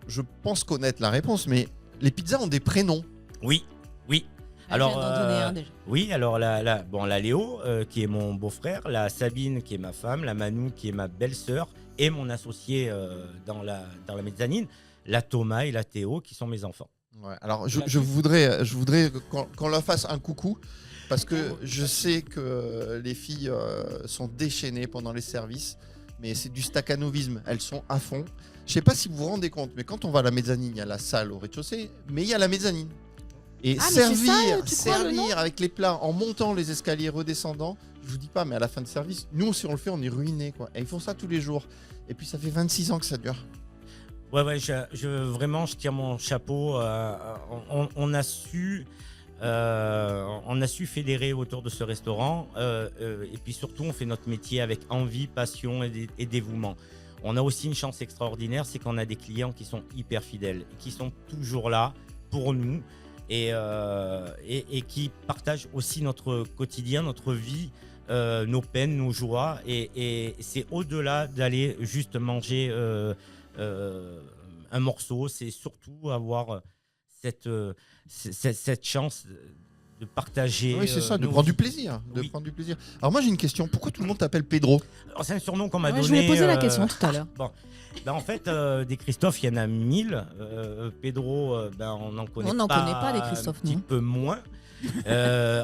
S1: je pense connaître la réponse, mais les pizzas ont des prénoms.
S7: Oui.
S2: Alors,
S7: Alors,
S2: d'en donner un déjà.
S7: Oui, alors la Léo, qui est mon beau-frère, la Sabine, qui est ma femme, la Manou, qui est ma belle-sœur, et mon associé dans la mezzanine, la Thomas et la Théo, qui sont mes enfants.
S1: Ouais, alors je voudrais qu'on leur fasse un coucou parce que je sais que les filles sont déchaînées pendant les services, mais c'est du staccanovisme, elles sont à fond. Je sais pas si vous vous rendez compte, mais quand on va à la mezzanine, il y a la salle au rez-de-chaussée, mais il y a la mezzanine. Et
S2: Ah, mais c'est ça, tu crois, le nom
S1: servir avec les plats en montant les escaliers redescendant, je vous dis pas, mais à la fin de service, nous si on le fait, on est ruinés quoi. Et ils font ça tous les jours. Et puis ça fait 26 ans que ça dure.
S7: Ouais, vraiment, je tire mon chapeau. On a su fédérer autour de ce restaurant. Et puis surtout, on fait notre métier avec envie, passion et dévouement. On a aussi une chance extraordinaire, c'est qu'on a des clients qui sont hyper fidèles, qui sont toujours là pour nous et qui partagent aussi notre quotidien, notre vie, nos peines, nos joies. Et c'est au-delà d'aller juste manger un morceau, c'est surtout avoir cette chance de partager.
S1: Oui, c'est ça, de
S7: nos
S1: prendre du
S7: vies.
S1: plaisir.
S7: Oui.
S1: Alors moi j'ai une question. Pourquoi tout le monde t'appelle Pedro?
S7: Alors, c'est un surnom qu'on m'a
S2: Ouais,
S7: donné.
S2: je voulais poser la question tout à l'heure.
S7: Ben, en fait, des Christophe, il y en a 1000. Pedro, on n'en connaît pas.
S2: On n'en connaît pas des Christophe,
S7: un petit
S2: non.
S7: peu moins.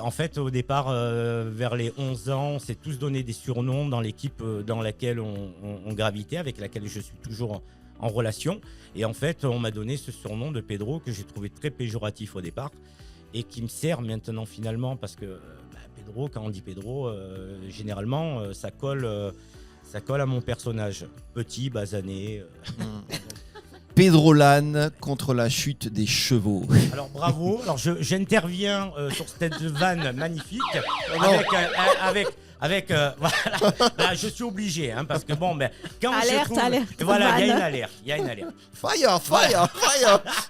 S7: En fait, au départ, vers les 11 ans, on s'est tous donné des surnoms dans l'équipe dans laquelle on gravitait, avec laquelle je suis toujours en relation. Et en fait, on m'a donné ce surnom de Pedro que j'ai trouvé très péjoratif au départ et qui me sert maintenant finalement parce que Pedro, quand on dit Pedro, généralement, ça colle à mon personnage. Petit, basané.
S1: Pedro Lane contre la chute des chevaux.
S7: Alors bravo. Alors j'interviens sur cette vanne magnifique avec voilà. Là, je suis obligé parce que bon quand
S2: Alerte,
S7: je trouve
S2: alerte,
S7: voilà, il y a
S2: vanne.
S7: une alerte.
S1: Fire.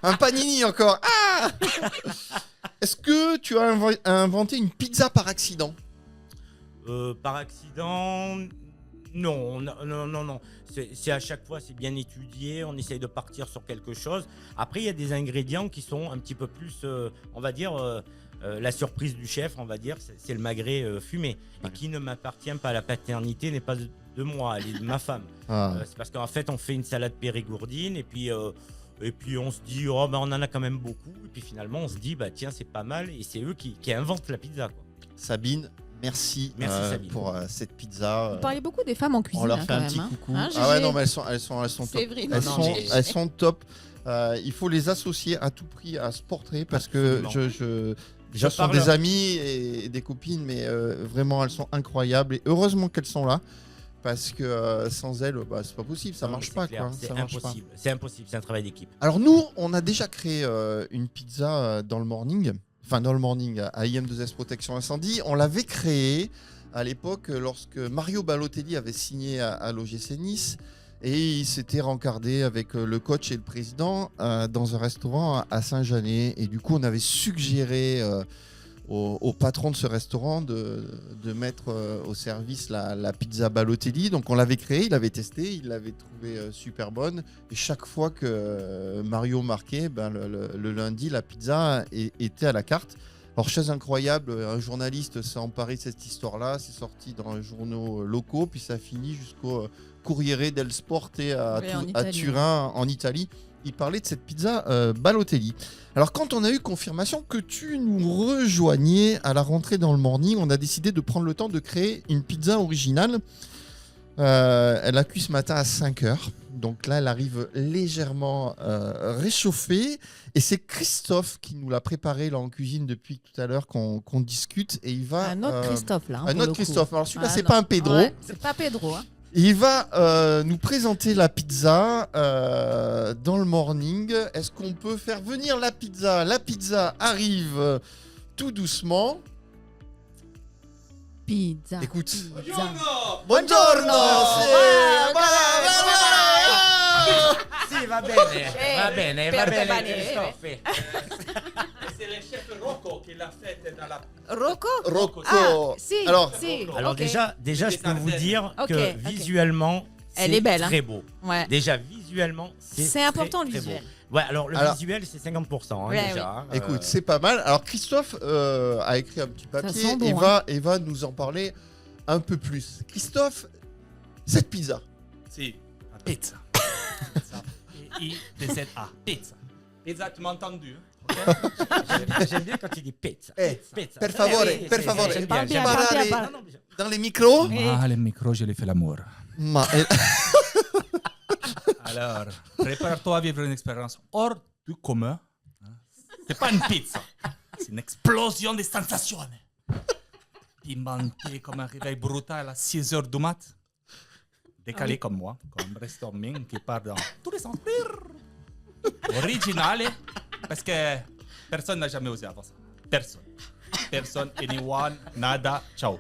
S1: Un panini encore. Ah Est-ce que tu as inventé une pizza par accident?
S7: Par accident, non. C'est à chaque fois, c'est bien étudié. On essaye de partir sur quelque chose. Après, il y a des ingrédients qui sont un petit peu plus, on va dire, la surprise du chef, on va dire, c'est le magret fumé. Et qui ne m'appartient pas. La paternité n'est pas de moi, elle est de ma femme. C'est parce qu'en fait, on fait une salade périgourdine et puis on se dit, on en a quand même beaucoup. Et puis finalement, on se dit, tiens, c'est pas mal. Et c'est eux qui inventent la pizza, quoi.
S1: Sabine, merci
S7: Sabine.
S1: pour cette pizza.
S2: Vous parlez beaucoup des femmes en cuisine.
S1: On leur
S2: hein,
S1: fait
S2: quand
S1: un
S2: même,
S1: petit
S2: hein.
S1: coucou.
S2: Hein,
S1: Ah ouais,
S2: GG.
S1: non, mais elles sont top.
S2: C'est vrai.
S1: Elles sont top. Il faut les associer à tout prix à ce portrait parce que déjà ce sont
S7: parle.
S1: des amis et des copines, mais vraiment elles sont incroyables et heureusement qu'elles sont là parce que sans elles, c'est pas possible, ça
S7: Non,
S1: marche
S7: mais
S1: pas
S7: c'est clair,
S1: quoi.
S7: C'est
S1: Ça marche pas.
S7: impossible. C'est impossible, c'est un travail d'équipe.
S1: Alors nous, on a déjà créé une pizza dans le morning, à IM2S Protection Incendie. On l'avait créée à l'époque lorsque Mario Balotelli avait signé à l'OGC Nice et il s'était rencardé avec le coach et le président dans un restaurant à Saint-Janet. Et du coup, on avait suggéré au patron de ce restaurant de mettre au service la pizza Balotelli. Donc on l'avait créée, il l'avait testée, il l'avait trouvée super bonne. Et chaque fois que Mario marquait, le lundi, la pizza était à la carte. Alors, chose incroyable, un journaliste s'est emparé de cette histoire-là, c'est sorti dans les journaux locaux, puis ça finit jusqu'au Corriere del Sport à Turin, en Italie. Il parlait de cette pizza Balotelli. Alors, quand on a eu confirmation que tu nous rejoignais à la rentrée dans le morning, on a décidé de prendre le temps de créer une pizza originale. Elle a cuit ce matin à 5h. Donc là, elle arrive légèrement réchauffée. Et c'est Christophe qui nous l'a préparée là en cuisine depuis tout à l'heure qu'on discute. Et il va.
S2: Un autre Christophe là.
S1: Un autre Christophe. Alors celui-là, c'est
S2: non.
S1: pas un Pedro.
S2: Ouais, c'est pas Pedro. Hein.
S1: Il va nous présenter la pizza dans le morning. Est-ce qu'on peut faire venir la pizza? La pizza arrive tout doucement.
S2: Pizza.
S1: Écoute.
S2: Pizza.
S1: Buongiorno.
S7: Sì, va bene, Christophe.
S8: C'est le chef Rocco qui l'a fait dans la...
S2: Rocco.
S1: Rocco.
S2: Ah, si.
S1: Alors,
S2: si.
S7: Alors
S2: ok.
S7: déjà je peux vous dire
S2: Ok,
S7: que
S2: ok.
S7: visuellement,
S2: Elle
S7: c'est
S2: est belle, hein.
S7: très beau.
S2: Ouais.
S7: Déjà visuellement, c'est
S2: C'est important, le
S7: très
S2: visuel.
S7: beau. Ouais, alors le
S1: Alors-
S7: visuel c'est 50%
S2: Ouais,
S7: déjà. hein.
S1: Écoute, c'est pas mal. Alors Christophe a écrit un petit papier
S2: sent bon,
S1: et va nous en parler un peu plus. Christophe, cette pizza.
S8: Si, la pizza. P-I-T-Z-A. Pizza. Pizza, tu m'as entendu, hein?
S7: J'aime bien quand tu dis pizza. Pizza.
S1: per favore,
S7: Oui,
S1: per
S7: c'est-
S1: favore.
S7: j'aime
S2: Parle bien,
S7: j'aime
S2: parle bien,
S1: Parle-
S2: parle.
S7: Non, non, mais-
S1: Dans les micros.
S8: Ah, le micro, je l'ai fait l'amour.
S1: Ma-
S8: Alors, prépare-toi à vivre une expérience hors du commun. C'est pas une pizza, c'est une explosion de sensations. Pimenté comme un réveil brutal à 6h du mat. Décalé comme moi, comme brainstorming qui part dans tous les sens. Original, parce que personne n'a jamais osé avant ça. Personne, anyone, nada, ciao.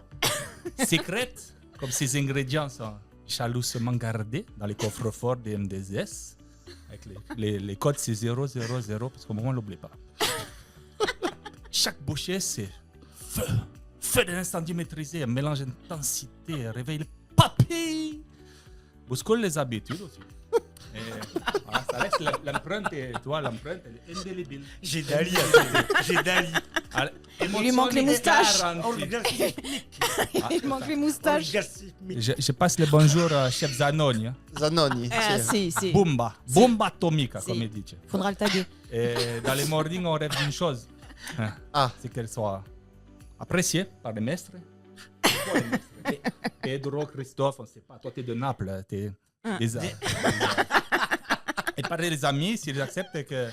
S8: Secret, comme ces ingrédients sont jalousement gardés dans les coffres forts des M2S. Avec les codes, c'est 000, parce qu'au moment, on ne l'oublie pas. Chaque bouchée, c'est feu de l'incendie maîtrisé, un mélange d'intensité, réveille les papilles. Bouscule les habitudes aussi. Et, voilà, ça laisse l'empreinte, et toi, l'empreinte, elle est indélébile.
S7: J'ai Dali. J'ai Dali.
S8: Allez,
S2: Il lui manque les moustaches.
S8: garanties.
S2: Il manque les moustaches.
S8: Je passe le bonjour à chef Zanoni. Hein.
S1: Zanoni.
S2: Ah,
S1: c'est-
S2: si.
S8: Bomba. Bomba atomica,
S2: Si.
S8: comme il dit.
S2: Faudra le taguer.
S8: Et dans les mornings, on rêve d'une chose. Hein,
S1: Ah.
S8: C'est qu'elle soit appréciée par les maîtres. Pas les maîtres. Pedro, Christophe, on ne sait pas. Toi, tu es de Naples. T'es des arts. Et par les amis, s'ils acceptent que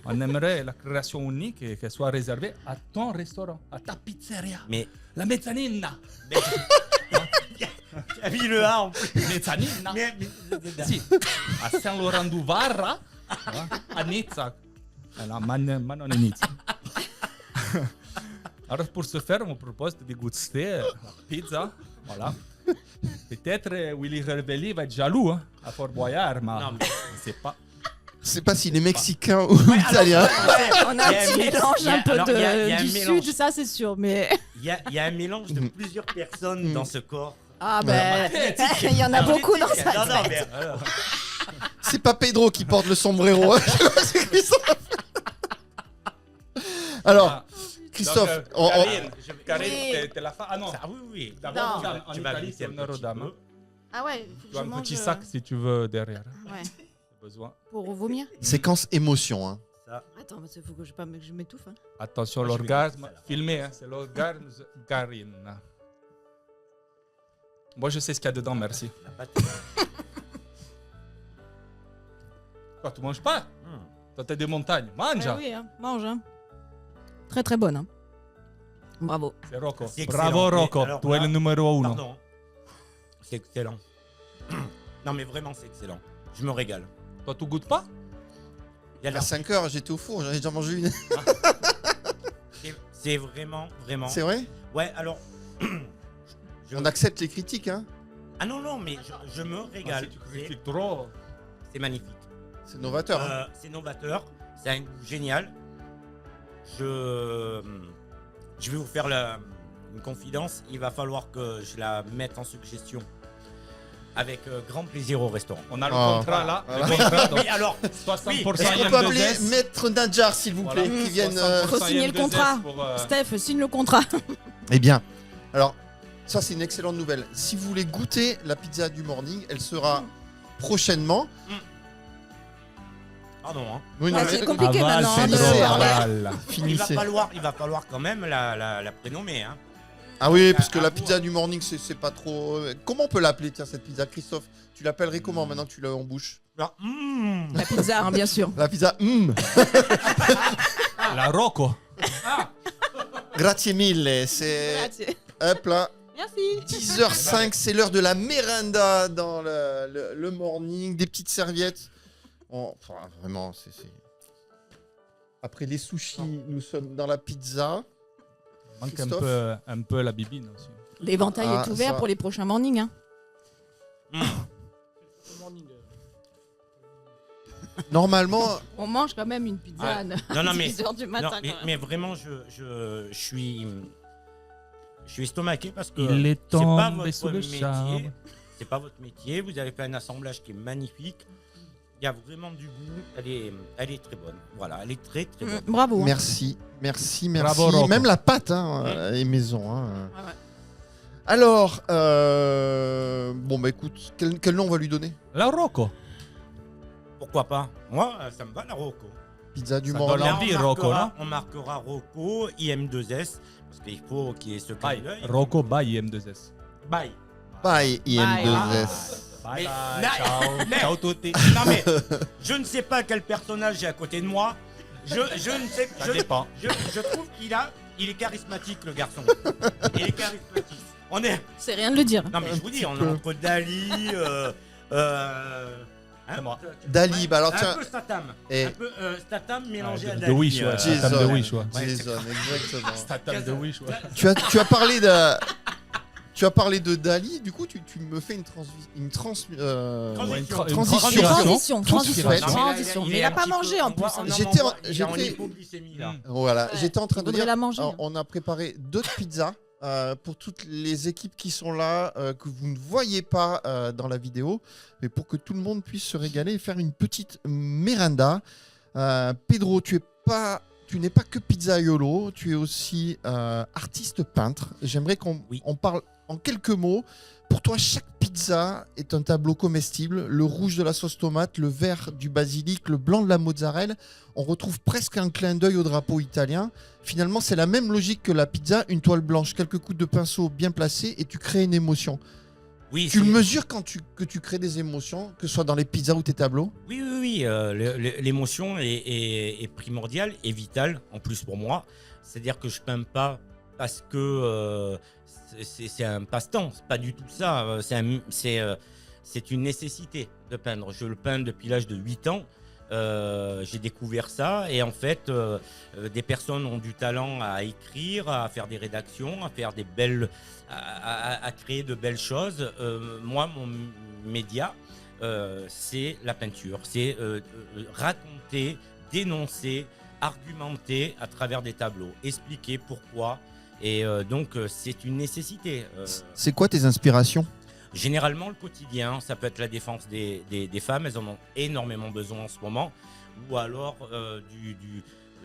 S8: on aimerait la création unique et qu'elle soit réservée à ton restaurant, à ta pizzeria.
S7: Mais
S8: La mezzanina.
S7: t'as mis le A en plus.
S8: Mezzanina.
S7: Mais-
S8: Si. À Saint-Laurent-du-Var, à Nizza. Alors, maintenant, à Nizza. Alors, pour ce faire, on me propose de déguster la pizza. Voilà. Peut-être Willy Revelli va être jaloux hein, à Fort Boyard, mais
S7: Non, mais-
S8: je ne sais pas.
S1: Je sais pas s'il est mexicain ou italien.
S2: On a un
S7: Il y a
S2: petit
S7: un
S2: mélange
S7: il y a-
S2: un peu
S7: alors, il y a un
S2: du
S7: mélange.
S2: sud, ça c'est sûr. Mais
S7: Il y a un mélange de plusieurs personnes dans ce corps.
S2: ah ben, il y en a beaucoup dans sa
S7: Non, non,
S2: tête.
S7: mais
S1: C'est pas Pedro qui porte le sombrero. hein. C'est Christophe. Alors,
S8: Ah.
S1: Christophe,
S8: Donc,
S1: on-
S8: Karine,
S2: Oui.
S8: t'es la femme. Ah non,
S7: Ah oui, oui.
S8: d'abord,
S2: Non.
S8: en
S7: Tu vas
S8: Italie,
S7: glisser
S8: c'est
S7: un
S8: honneur aux
S7: petit
S8: dames.
S7: peu.
S8: hein.
S2: Ah ouais, faut que
S8: Tu as
S2: je
S8: un
S2: mange,
S8: petit sac si tu veux derrière. hein.
S2: Ouais,
S8: Besoin.
S2: pour vomir.
S1: séquence émotion. Hein.
S2: Attends, il faut que je m'étouffe. Hein.
S8: Attention,
S7: Moi, je
S8: l'orgasme.
S7: vais mettre
S8: Filmé, hein, c'est l'orgasme Karine. Moi, je sais ce qu'il y a dedans, merci.
S7: La pâte.
S8: Quoi, tu manges pas? Toi, t'es des montagnes. Mange!
S2: Ouais, oui, hein, mange. Hein. Très très bonne. Hein. Bravo.
S8: C'est Rocco.
S7: C'est excellent.
S8: Bravo,
S7: Mais
S8: Rocco.
S7: alors
S8: Tu es
S7: là-
S8: le numéro 1.
S7: Pardon. C'est excellent. Non, mais vraiment, c'est excellent. Je me régale.
S8: Toi, tu goûtes pas?
S7: Il y a de
S1: À
S7: la-
S1: 5 heures, j'étais au four, j'en ai déjà mangé une.
S7: C'est vraiment, vraiment.
S1: C'est vrai?
S7: Ouais, alors. je-
S1: On accepte les critiques. Hein.
S7: Ah non, non, mais je me régale.
S8: Si tu
S7: C'est-
S8: critiques trop.
S7: C'est magnifique.
S1: C'est novateur. hein.
S7: C'est novateur. C'est un goût génial. Je vais vous faire une confidence. Il va falloir que je la mette en suggestion. Avec grand plaisir au restaurant.
S8: On a le
S1: Oh.
S8: contrat là.
S1: Voilà.
S8: Le contrat, donc
S7: Oui, alors,
S8: 60%
S1: Est-ce qu'on peut appeler
S8: IM2S.
S1: Maître Nadjar, s'il vous
S8: Voilà.
S1: plaît, qui vienne.
S8: 60%
S2: Faut signer le
S8: IM2S
S2: contrat.
S8: pour,
S2: Steph, signe le contrat.
S1: Eh bien, alors, ça c'est une excellente nouvelle. Si vous voulez goûter la pizza du morning, elle sera prochainement.
S7: pardon, hein.
S1: Oui, non,
S2: Ah,
S1: mais-
S2: c'est compliqué
S8: Aval,
S2: maintenant.
S8: c'est
S2: de-
S1: Finissez,
S8: drôle,
S1: hein.
S8: aval.
S1: Finissez.
S7: Il va falloir quand même la prénommer. Hein.
S1: Ah oui, parce que
S7: à
S1: la
S7: vous,
S1: pizza
S7: hein.
S1: du morning, c'est pas trop. Comment on peut l'appeler, tiens, cette pizza, Christophe? Tu l'appellerais comment maintenant que tu l'as en bouche?
S7: Alors,
S2: La pizza, hein, bien sûr.
S1: La pizza,
S8: La Rocco.
S1: Grazie mille. C'est. Hop là.
S2: Merci.
S1: 10h05, c'est l'heure de la merenda dans le morning. Des petites serviettes. Enfin, vraiment, c'est. Après les sushis, nous sommes dans la pizza.
S8: Manque
S1: Christophe.
S8: un peu la bibine aussi.
S2: L'éventail
S1: Ah,
S2: est ouvert
S1: ça.
S2: pour les prochains mornings. Hein.
S1: Normalement,
S2: On mange quand même une pizza à
S7: non, non, mais,
S2: 10h du matin.
S7: non, mais,
S2: quand même.
S7: mais vraiment, je suis estomaqué parce que
S8: Il est
S7: c'est pas
S8: tombé sous
S7: votre
S8: le
S7: métier.
S8: charme.
S7: C'est pas votre métier. Vous avez fait un assemblage qui est magnifique. Il y a vraiment du goût. Elle est très bonne. Voilà, elle est très très bonne.
S2: Bravo. hein.
S1: merci.
S8: Bravo, Rocco.
S1: Même la pâte est maison. Hein.
S2: Ouais, ouais.
S1: Alors, bon, bah écoute, quel nom on va lui donner?
S8: La Rocco.
S7: Pourquoi pas? Moi, ça me va la Rocco.
S1: Pizza du
S8: Ça
S1: morning.
S8: donne envie, Rocco, non?
S7: On marquera Rocco, IM2S, parce qu'il faut qu'il y ait ce clin d'œil.
S8: Rocco by IM2S.
S7: Bye.
S1: Bye, IM2S.
S8: Bye
S7: Mais-
S8: bye.
S7: mais-
S8: Ciao.
S7: mais-
S8: Ciao tutti.
S7: Non mais, je ne sais pas quel personnage j'ai à côté de moi. Je ne sais
S8: Ça dépend.
S7: je trouve il est charismatique, le garçon. Il est charismatique. On est.
S2: C'est rien de le dire.
S7: Non mais je vous dis, on est
S1: peu.
S7: entre Dali,
S8: C'est moi.
S1: Dali, bah alors
S7: un
S1: tiens.
S7: peu Statham.
S1: Et-
S7: Un peu Statham mélangé à
S8: De
S7: Dali.
S8: Wish, ouais.
S1: Jason.
S8: Statham de Wish, ouais.
S1: Jason, exactement.
S8: Statham de Wish, ouais.
S1: Tu as parlé de. Tu as parlé de Dali, du coup tu me fais une
S7: Transition.
S2: Transition.
S1: Tout de suite.
S2: Mais il a pas mangé en plus. hein.
S1: J'étais en-
S7: Il est en
S1: j'étais-
S7: hypoglycémie là.
S1: Voilà,
S2: Ouais.
S1: j'étais en train de
S2: Faudrait
S1: dire.
S2: la manger.
S1: alors, on a préparé d'autres pizzas pour toutes les équipes qui sont là, que vous ne voyez pas dans la vidéo, mais pour que tout le monde puisse se régaler et faire une petite merenda. Pedro, tu tu n'es pas que pizzaiolo, tu es aussi artiste peintre. J'aimerais qu'on on parle en quelques mots. Pour toi, chaque pizza est un tableau comestible. Le rouge de la sauce tomate, le vert du basilic, le blanc de la mozzarella. On retrouve presque un clin d'œil au drapeau italien. Finalement, c'est la même logique que la pizza. Une toile blanche, quelques coups de pinceau bien placés et tu crées une émotion.
S7: Oui,
S1: Tu le mesures quand que tu crées des émotions, que ce soit dans les pizzas ou tes tableaux?
S7: Oui. L'émotion est primordiale et vitale, en plus pour moi. C'est-à-dire que je peins pas parce que c'est un passe-temps. C'est pas du tout ça. C'est une nécessité de peindre. Je le peins depuis l'âge de 8 ans. J'ai découvert ça et en fait des personnes ont du talent à écrire, à faire des rédactions, à faire des belles, à créer de belles choses. Moi, mon média, c'est la peinture, c'est raconter, dénoncer, argumenter à travers des tableaux, expliquer pourquoi. Et donc c'est une nécessité.
S1: C'est quoi tes inspirations?
S7: Généralement, le quotidien, ça peut être la défense des femmes, elles en ont énormément besoin en ce moment, ou alors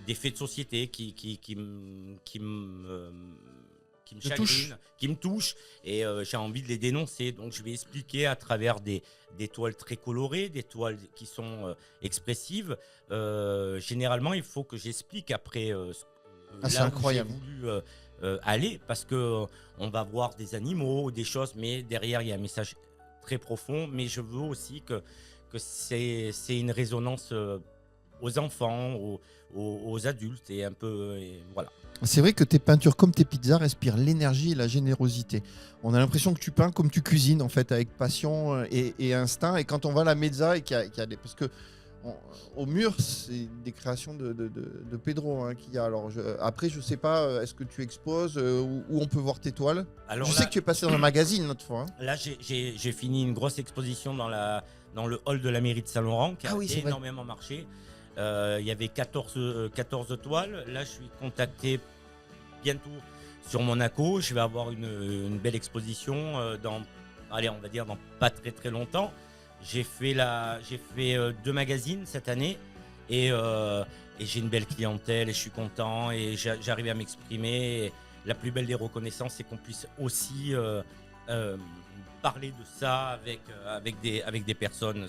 S7: des faits de société qui me chagrinent, qui me touchent, et j'ai envie de les dénoncer. Donc je vais expliquer à travers des toiles très colorées, des toiles qui sont expressives. Généralement, il faut que j'explique après
S1: c'est
S7: là où
S1: incroyable.
S7: j'ai voulu aller, parce que on va voir des animaux, des choses, mais derrière il y a un message très profond. Mais je veux aussi que c'est une résonance aux enfants, aux adultes et un peu voilà.
S1: C'est vrai que tes peintures comme tes pizzas respirent l'énergie et la générosité. On a l'impression que tu peins comme tu cuisines en fait, avec passion et instinct. Et quand on va à la mezza et qu'il y a des... Parce que au mur, c'est des créations de Pedro qu'il y a. Alors après, je sais pas, est-ce que tu exposes où on peut voir tes toiles?
S7: Alors
S1: je
S7: là,
S1: sais que tu es passé dans un magazine l'autre fois.
S7: Là, j'ai fini une grosse exposition dans le hall de la mairie de Saint-Laurent qui a énormément marché. Il y avait 14 toiles. Là, je suis contacté bientôt sur Monaco. Je vais avoir une belle exposition on va dire dans pas très très longtemps. J'ai fait 2 magazines cette année et j'ai une belle clientèle et je suis content et j'arrive à m'exprimer. Et la plus belle des reconnaissances, c'est qu'on puisse aussi parler de ça avec des personnes.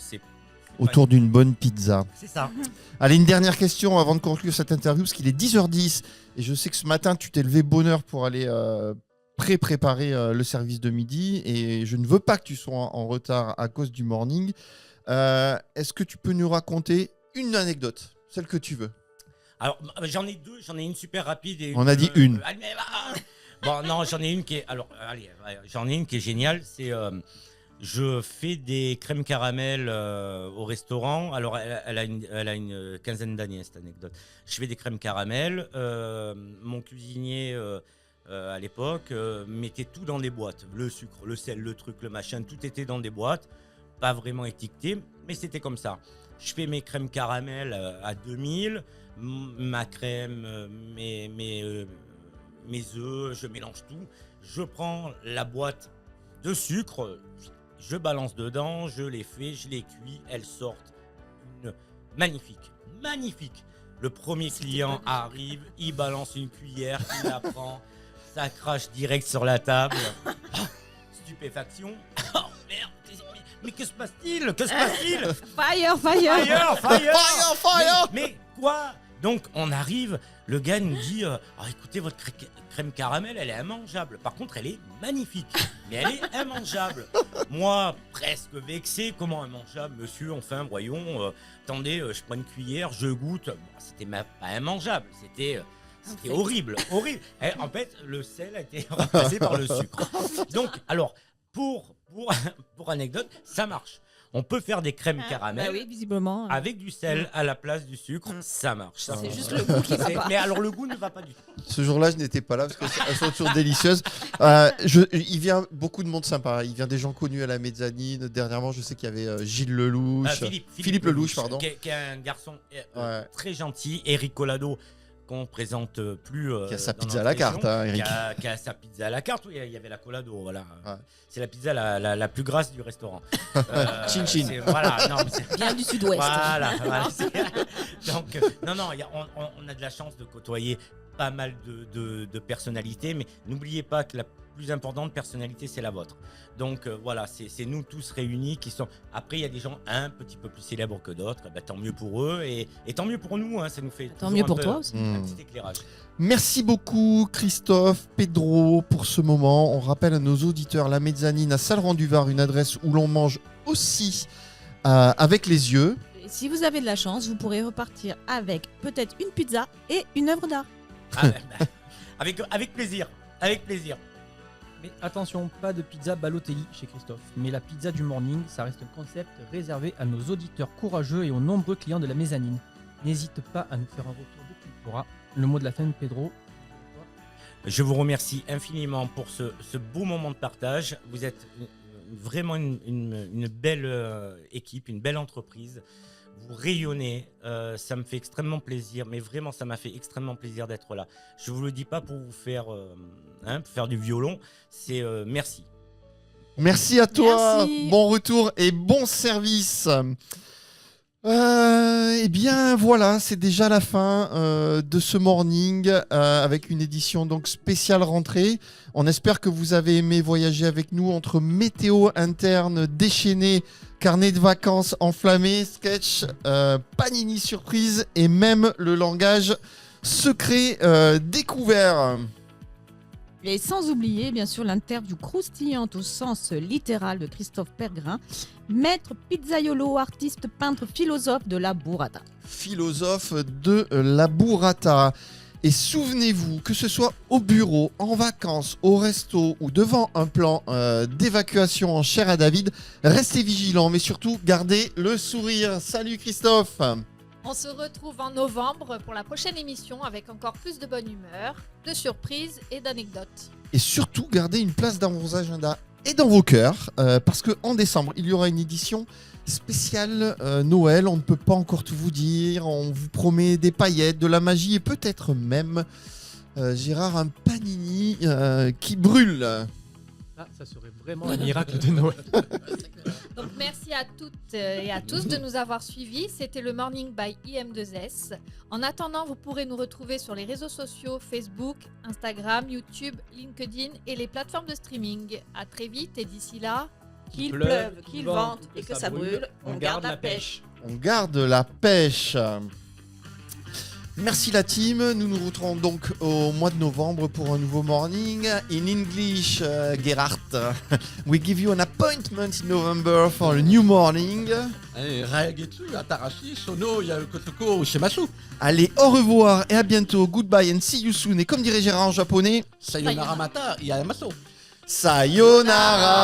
S1: Autour d'une bonne pizza.
S7: C'est ça.
S1: Allez, une dernière question avant de conclure cette interview, parce qu'il est 10h10 et je sais que ce matin, tu t'es levé bonne heure pour aller préparer le service de midi et je ne veux pas que tu sois en retard à cause du morning. Est-ce que tu peux nous raconter une anecdote, celle que tu veux?
S7: Alors, j'en ai 2, j'en ai une super rapide. Et
S1: on a dit une.
S7: Bon, non, j'en ai une qui est... Alors, j'en ai une qui est géniale, c'est... je fais des crèmes caramel au restaurant. Alors, elle a une quinzaine d'années, cette anecdote. Je fais des crèmes caramel. Mon cuisinier... à l'époque, mettait tout dans des boîtes. Le sucre, le sel, le truc, le machin, tout était dans des boîtes. Pas vraiment étiqueté, mais c'était comme ça. Je fais mes crèmes caramel à 2000, ma crème, mes œufs, je mélange tout. Je prends la boîte de sucre, je balance dedans, je les fais, je les cuis, elles sortent. Magnifique. Le premier client arrive, il balance une cuillère, il la prend. Ça crache direct sur la table. Stupéfaction. Oh merde, mais que se passe-t-il?
S2: Fire.
S7: Mais quoi? Donc on arrive, le gars nous dit écoutez, votre crème caramel, elle est immangeable. Par contre, elle est magnifique, mais elle est immangeable. Moi, presque vexé, comment immangeable, monsieur? Enfin, voyons, attendez, je prends une cuillère, je goûte. Bon, c'était pas immangeable, c'était horrible. Et en fait, le sel a été remplacé par le sucre. Donc, alors, pour anecdote, ça marche. On peut faire des crèmes caramel
S2: oui, visiblement.
S7: avec du sel à la place du sucre, ça marche.
S2: C'est juste le goût qui va pas.
S7: Mais alors, le goût ne va pas du tout.
S1: Ce jour-là, je n'étais pas là parce qu'elles sont toujours délicieuses. Il vient beaucoup de monde sympa. Il vient des gens connus à la mezzanine. Dernièrement, je sais qu'il y avait Gilles Lelouch.
S7: Philippe
S1: Lelouch, pardon.
S7: Qui est un garçon très gentil. Eric Collado, qu'on présente plus.
S1: Qui a sa
S7: dans
S1: pizza à
S7: notre
S1: la carte,
S7: région,
S1: hein, Eric.
S7: qui a sa pizza à la carte, oui, il y avait la colado, voilà.
S1: Ouais.
S7: C'est la pizza la plus grasse du restaurant.
S1: Chin chin.
S7: Voilà, non, mais c'est-
S2: Bien du sud-ouest.
S7: Voilà, voilà. Donc, non, on a de la chance de côtoyer pas mal de personnalités, mais n'oubliez pas que la plus importante personnalité, c'est la vôtre. Donc voilà, c'est nous tous réunis qui sont. Après, il y a des gens un petit peu plus célèbres que d'autres, bah, tant mieux pour eux et tant mieux pour nous, hein, ça nous fait
S2: Tant
S7: toujours
S2: mieux
S7: un
S2: pour
S7: peu
S2: toi aussi.
S7: un petit éclairage.
S1: Merci beaucoup Christophe, Pedro pour ce moment. On rappelle à nos auditeurs la mezzanine à Salrand-du-Var, une adresse où l'on mange aussi avec les yeux.
S2: Et si vous avez de la chance, vous pourrez repartir avec peut-être une pizza et une œuvre d'art.
S7: Ah, bah, avec plaisir, avec plaisir.
S5: Mais attention, pas de pizza Balotelli chez Christophe. Mais la pizza du morning, ça reste un concept réservé à nos auditeurs courageux et aux nombreux clients de la mezzanine. N'hésite pas à nous faire un retour dès que tu le pourras. Le mot de la fin, Pedro.
S7: Je vous remercie infiniment pour ce beau moment de partage. Vous êtes vraiment une belle équipe, une belle entreprise. Vous rayonnez, ça me fait extrêmement plaisir, mais vraiment ça m'a fait extrêmement plaisir d'être là. Je vous le dis pas pour vous faire, pour faire du violon, c'est merci.
S1: Merci à toi,
S2: Merci.
S1: bon retour et bon service. Eh bien voilà, c'est déjà la fin de ce morning avec une édition donc spéciale rentrée. On espère que vous avez aimé voyager avec nous entre météo interne déchaînée, carnet de vacances enflammé, sketch, panini surprise et même le langage secret découvert.
S2: Et sans oublier, bien sûr, l'interview croustillante au sens littéral de Christophe Pergrin, maître pizzaiolo, artiste, peintre, philosophe de la burrata.
S1: Philosophe de la burrata. Et souvenez-vous, que ce soit au bureau, en vacances, au resto ou devant un plan d'évacuation en chair à David, restez vigilants, mais surtout gardez le sourire. Salut Christophe.
S4: On se retrouve en novembre pour la prochaine émission avec encore plus de bonne humeur, de surprises et d'anecdotes.
S1: Et surtout gardez une place dans vos agendas et dans vos cœurs, parce qu'en décembre, il y aura une édition spéciale Noël. On ne peut pas encore tout vous dire. On vous promet des paillettes, de la magie et peut-être même, Gérard, un panini qui brûle.
S5: Ah, ça serait vraiment un miracle de Noël.
S4: Donc merci à toutes et à tous de nous avoir suivis. C'était le Morning by IM2S. En attendant, vous pourrez nous retrouver sur les réseaux sociaux Facebook, Instagram, YouTube, LinkedIn et les plateformes de streaming. À très vite et d'ici là,
S2: Qu'il pleuve, qu'il vente et que ça brûle, on garde la pêche.
S1: On garde la pêche. Merci la team. Nous nous retrouvons donc au mois de novembre pour un nouveau morning. In English, Gerhard, we give you an appointment in November for a new morning.
S3: Allez, Rayagetsu, Atarashi, Sono, Yakotoko, Shimasu.
S1: Allez, au revoir et à bientôt. Goodbye and see you soon. Et comme dirait Gérard en japonais,
S3: Sayonara Mata, Yamaso.
S1: sayonara.